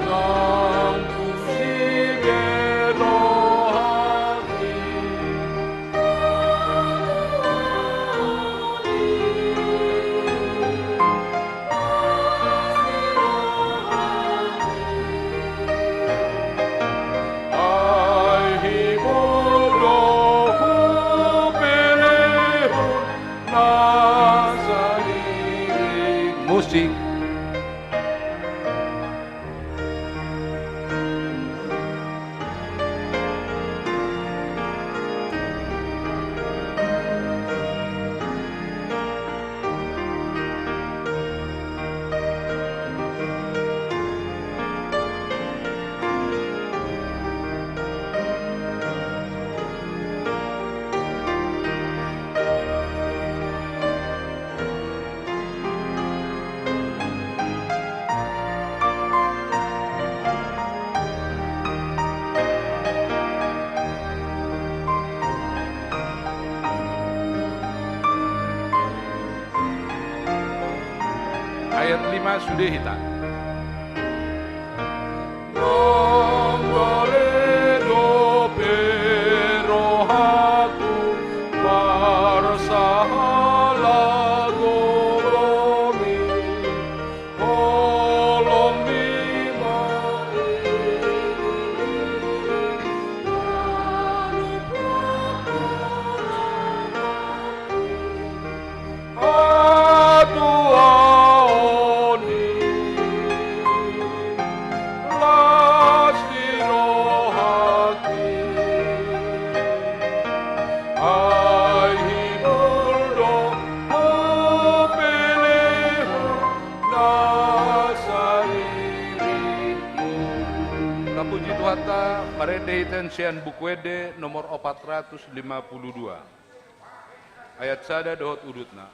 nangku sigerohaki. Musik. Ayat 5 Sudehita. Nonggoredo perohaku marsahala golomi holomi Puji Tuhan ta parede tensian bukwede nomor 452 ayat sada dohot udutna.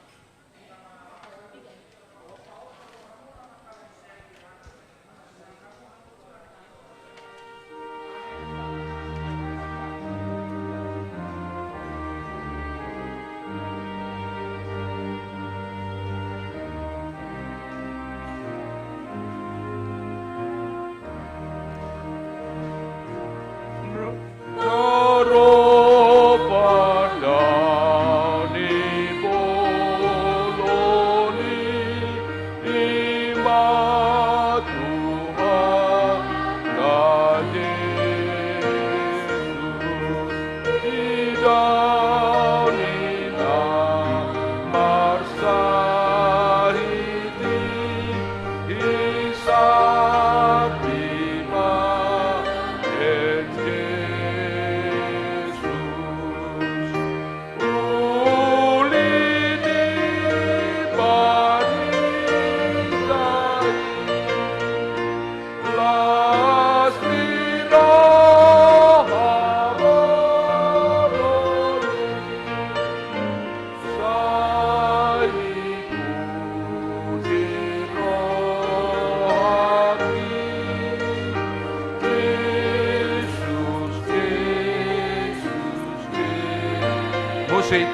Musik.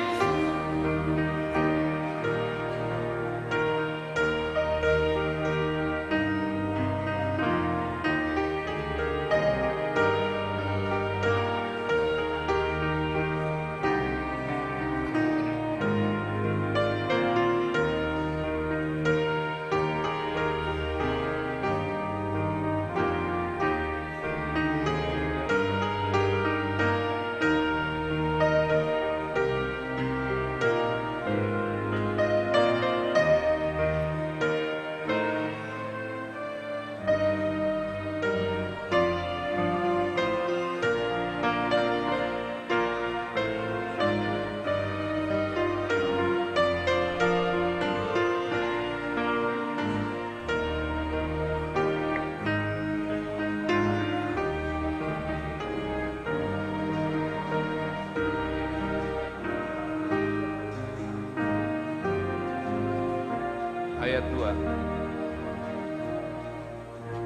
Ayat 2.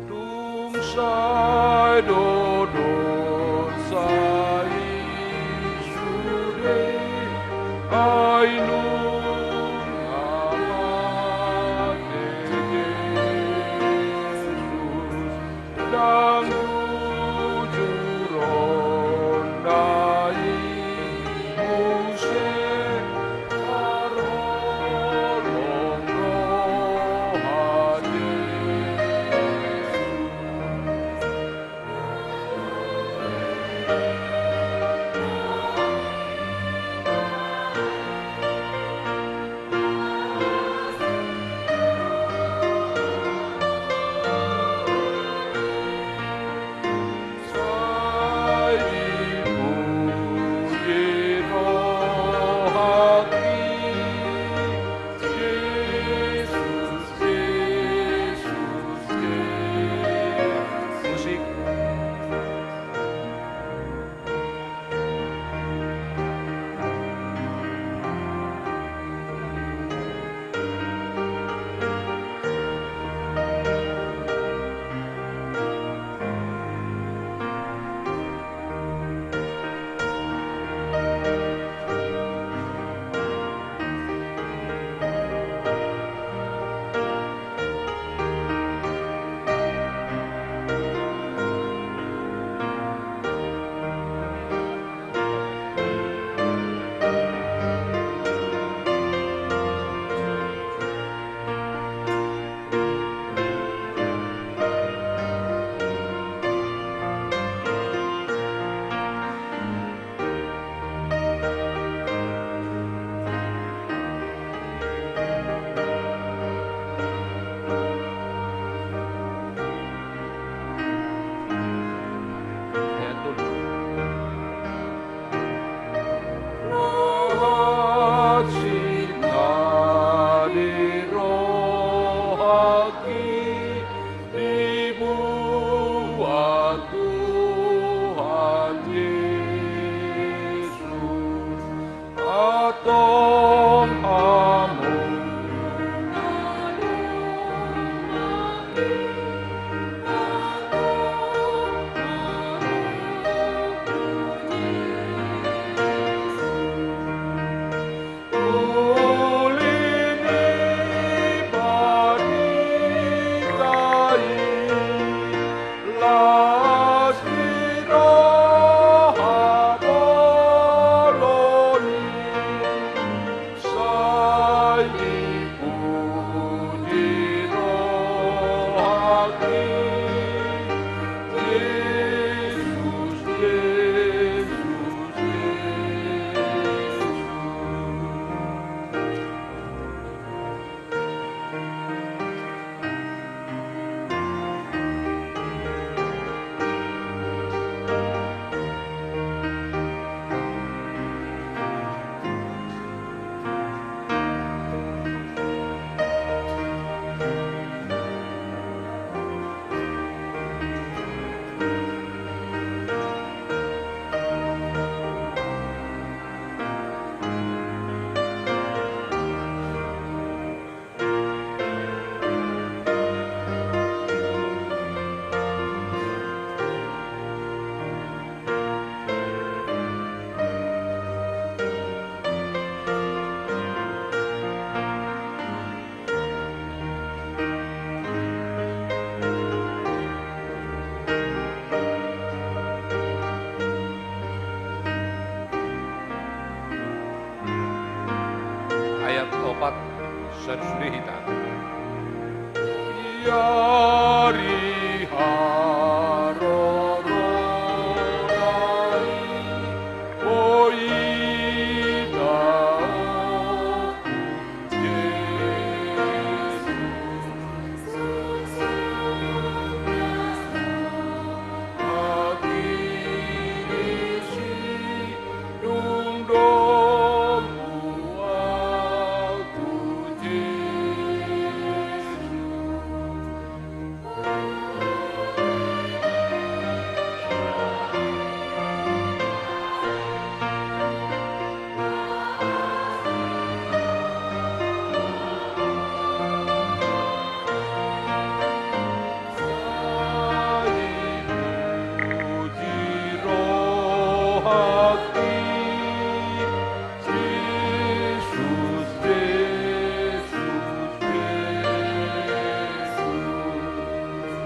Tung sai do do sai sude ai nu amate Jesus dan juron dai muse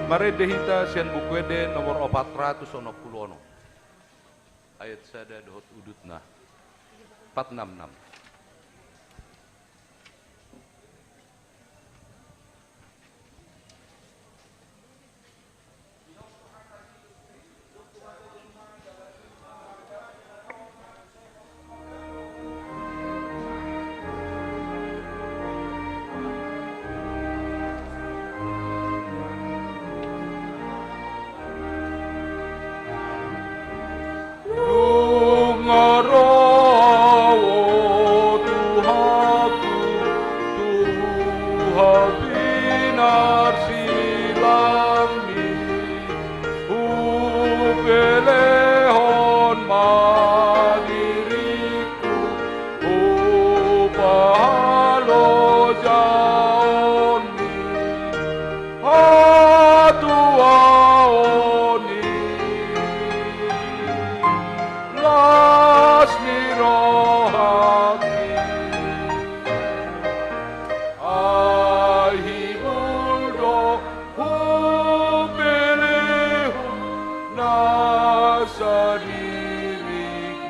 Marede hita sian bukuede nomor 460 ayat sada dohot udutna 466.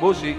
Musik.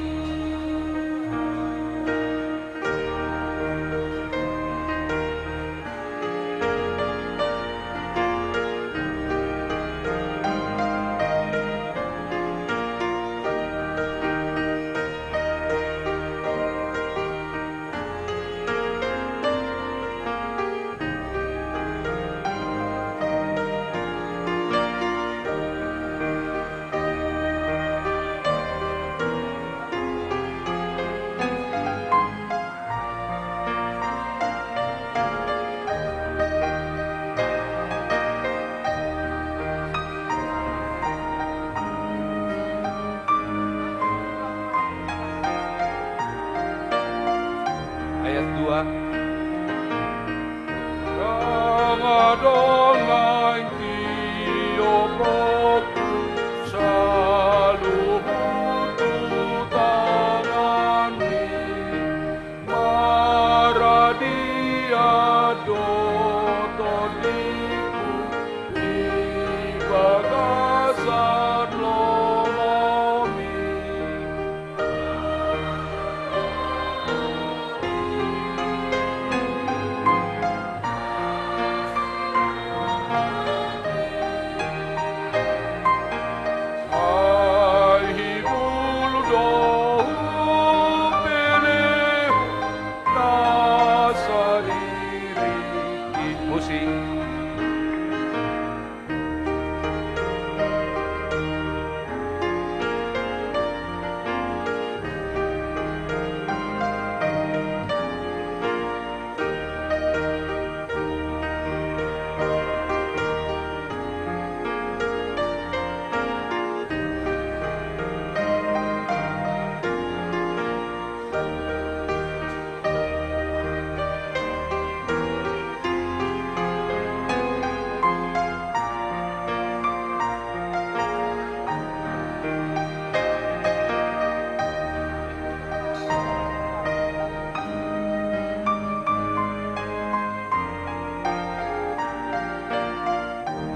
Ayat 2. Adonai Tioproku saluhutu tanani maradia dotoniku ibagasan lomomi.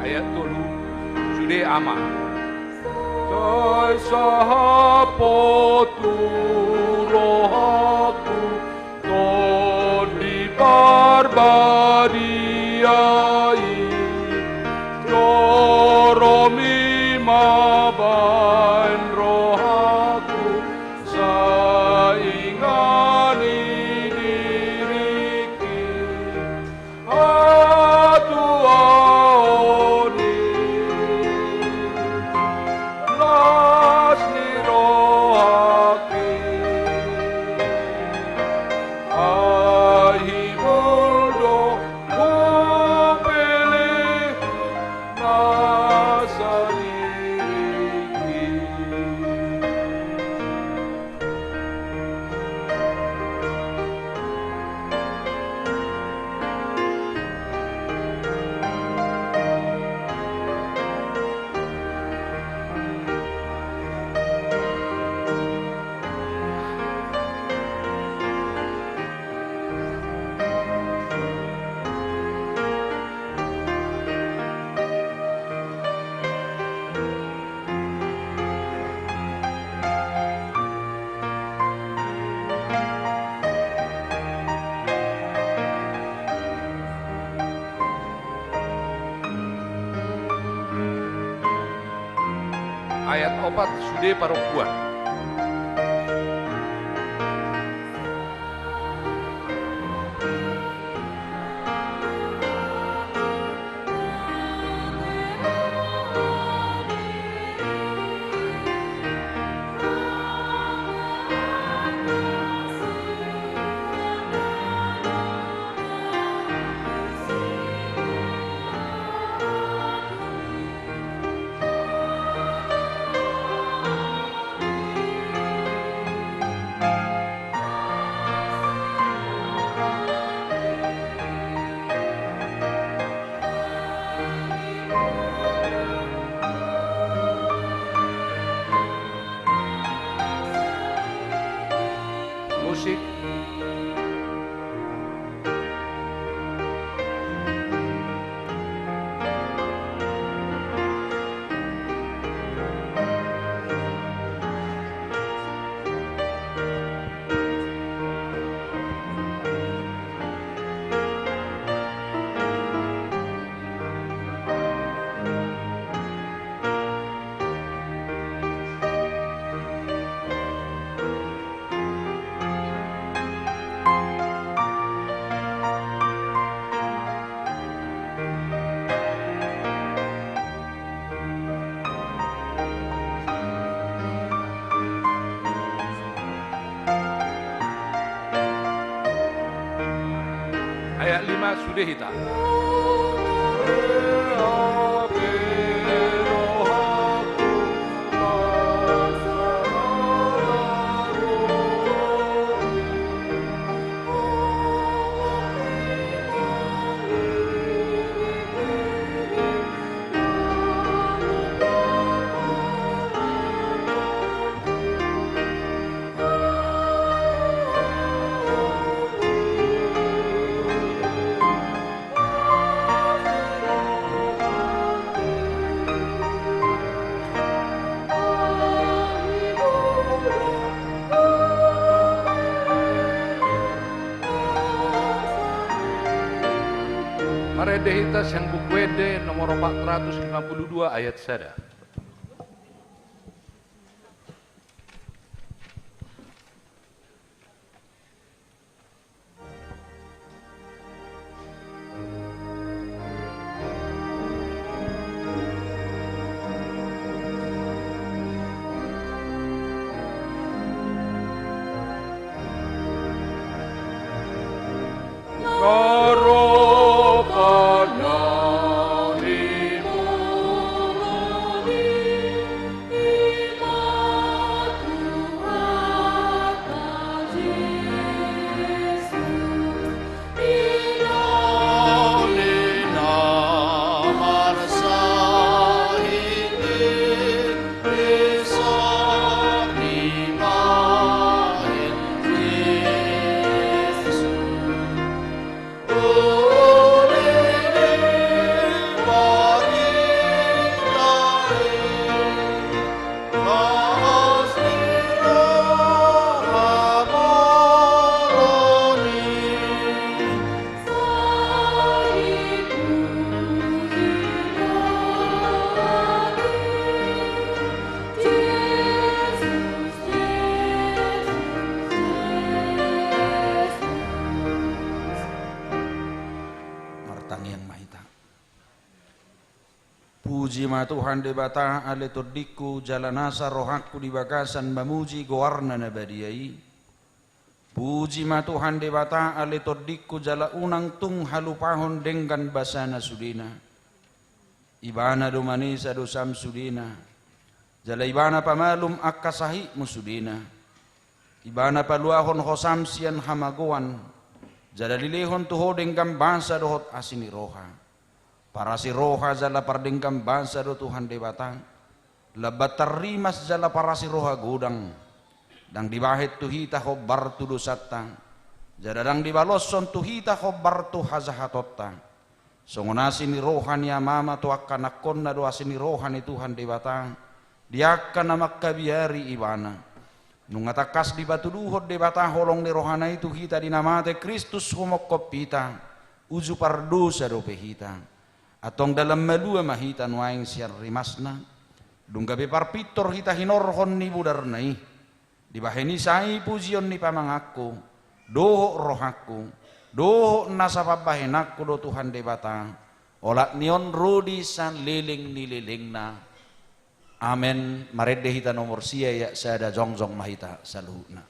Ayat 3 sudah aman. Sai sahapotu rohaku ton di barbariai joromi mabain rohaku saingani diriki ayat 4 sudah parokuan. Musik. Ayat 5 sudah hitam. Maredehitas yang bukwede nomor 452 ayat 1. Puji ma Tuhan debata ale todiku jalanasa rohaku di bagasan memuji goarna nabadiai. Puji ma Tuhan debata ale todiku jala unang tung halupahon dengan basana sudina. Ibana do manisa do sam sudina. Jala ibana pamalum akasahi musudina. Ibana paluahon hosam sian hamagoan. Jala lilehon tuho dengan bangsa dohot asini roha. Para si roha jala pardengkam bangsa do Tuhan debata labat terimas jala para si roha gudang dang dibahit tuhita khobar tu dosatta jada dang dibalosson tuhita khobar tu hazahatotta songonasi ni rohani mama tu akan akonna do asini rohani Tuhan debata dia akan makkabiari ibana nungatakas di batu duhot debata holong ni rohana itu hita dinamate Kristus homokopita uju pardosa do pehita atong dalam malua mahita nuaing siar rimasna Dunggabe parpitor hita hinorhon ni budarnai. Dibaheni sai pujion ni pamangaku. Doho rohaku. Doho nasapabahenaku do Tuhan debata. Olak nion rudi san liling ni lilingna. Amen. Marede hita nomor sia ya sada jongjong mahita saluhna.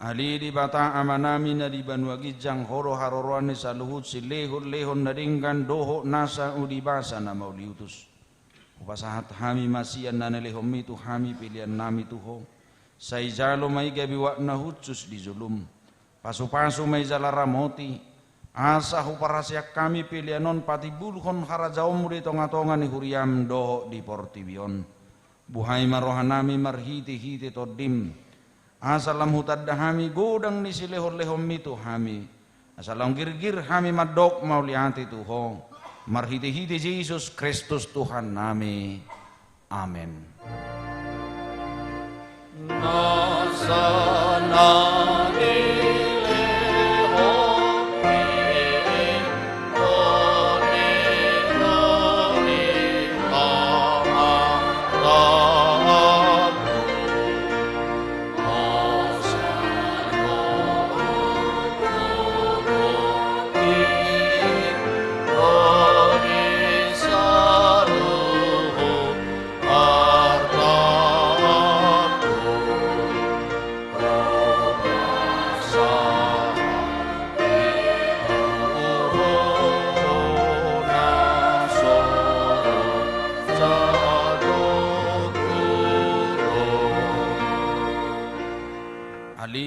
Ali di bata amanami na di banwagijang horo haroroan ni saluhut si lehon naringgan doho nasa udibasa na mauliutus. Upasahat hami masian na nalehom itu hami pilihan nami tuho. Sa ijalo may gabiwa na hutsus di zulum. Pasu-pasu may jalaramoti. Asa huparasyak kami pilihanon pati bulhon harajaom di tonga-tonga ni huriam doho di portibion. Buhay marohanami marhiti-hiti todim. Asalam hutad hami godang ni silehon-lehom itu hami. Asalam girgir hami madok maulianti tuho. Marhiti-hiti Yesus Kristus Tuhan nami. Amen.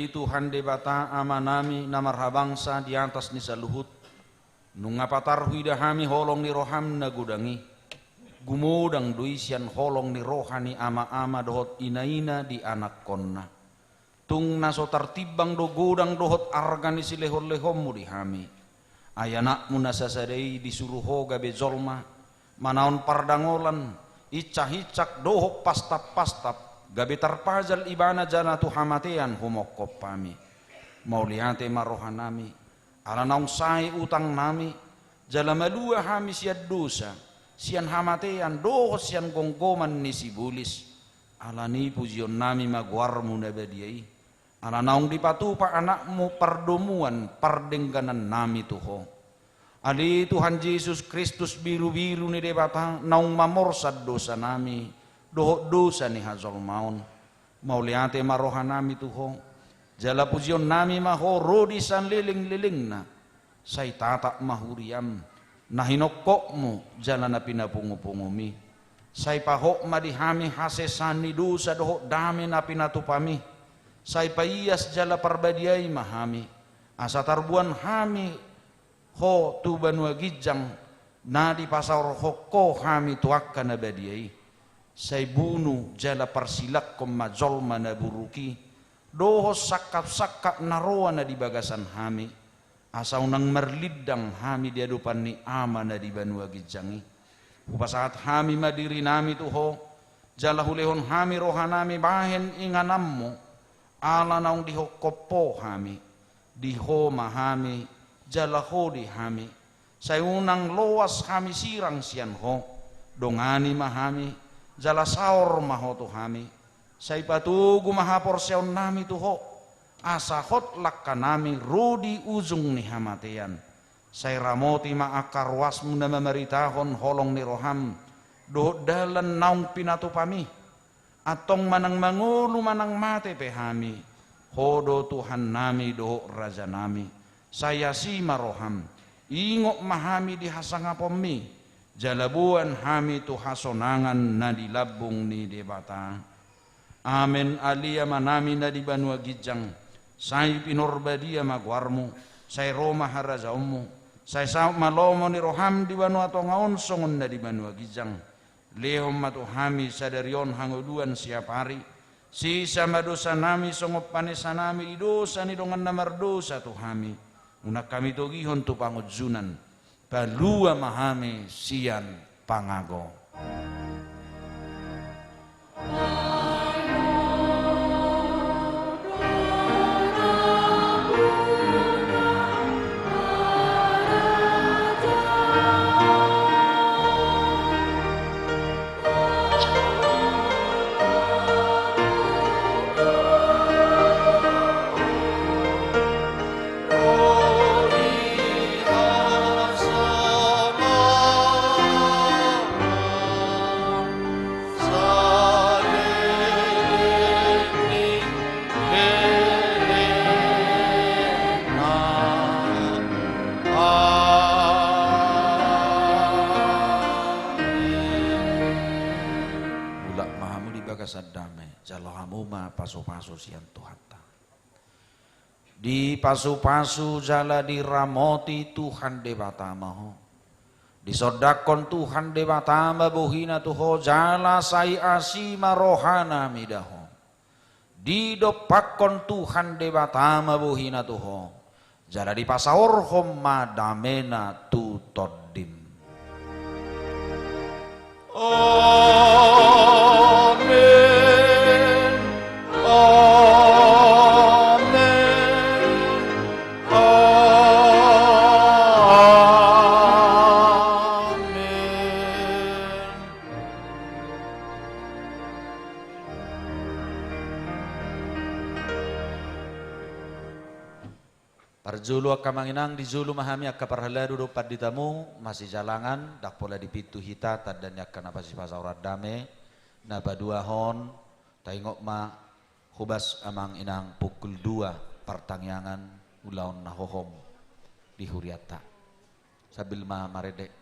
Tuhan debata amanami namarhabangsa di atas ni saluhut nungapatar huidahami holong ni roham na gudangi gumudang duisian holong ni rohani ama-ama dohot inaina di anak konna tung naso tartibang do gudang dohot argani silehon-lehommu di hami ayanakmu nasasadei disuruh hoga bezolma manaon pardangolan icah-icak dohok pastap-pastap gabe tarpajal ibana jana tu hamatean humokop pami mauliate marohanami ala naung sai utang nami jala malua hami siad dosa sian hamatean doh sian gonggoman ni sibulis ala ni pujion nami magwarmu nabadiai ala naung dipatupa anakmu pardomuan pardengganan nami tuho ali Tuhan Yesus Kristus biru-biru ni debata naung mamorsad dosa nami doho dosa ni hazol maun mauliate marohanami tuho jala pujion nami maho rodi san liling-liling na say tatak mahuriam nahinokokmu jala na pinapungu-pungumi say pahok madihami hasesani dosa doho dami na pinatupami say paiyas jala parbadiay mahami asa tarbuan hami ho tuban wagijang na di pasar hokko hami tuakka na badiay say bunu jala parsilak kom majolma na buruki doho sakap-sakap naroa na di bagasan hami asa unang merlidang hami di adupan ni ama na di banua gijangi upasahat hami madiri nami tuho jala hulehon hami rohanami bahen inganammu ala naung dihokopo hami diho mahami jala ho di hami say unang loas hami sirang sian ho dongani mahami jala saor mahoto hami Say patugu mahaporseon nami tuho. Asahot lakkanami rudi ujung ni hamatian. Say ramoti maakar wasmu na mamaritahon holong ni roham. Doh dalan naung pinatu pami. Atong manang mangulu manang mate pehami. Hodo Tuhan nami doh raja nami. Saya si maroham. Ingok mahami di hasangapomi. Jalabuan hami tu hasonangan na dilabung ni debata. Amen alia manami na di banua gijang. Say pinorbadia magwarmu, say Roma harazaummu, say sa malomo ni roham di banua tongaon songon na di banua gijang. Lehom matuhami sadarion hanguduan siap hari. Sisa madosa nami songop panesa nami idosa ni dongan namardosa tuhami. Unak kami togihon tu pangujunan. Balua mahame sian pangago. Pasu-pasu sian Tuhan. Di pasu-pasu jala diramoti Tuhan debata maho. Disodakon Tuhan debata mabuhina tuho jala sai asima rohana midaho. Didopakon Tuhan debata mabuhina tuho jala di pasaorhom madamena tu toddim. Amen. Parjulu akamanginang di julu mahami akaparhala duduk paditamu masih jalangan dak pola dipitu hita dan yakkan apa sih pasaurat dame nabaduahon taingok ma hubas amang inang pukul 2 pertangyangan ulaon nahohom di Huriata sabil ma marede.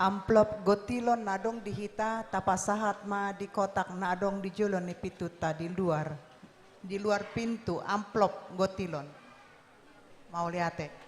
Amplop gotilon nadong dihita tapasahat ma di kotak nadong di julon ni pituta di luar pintu amplop gotilon mau liate.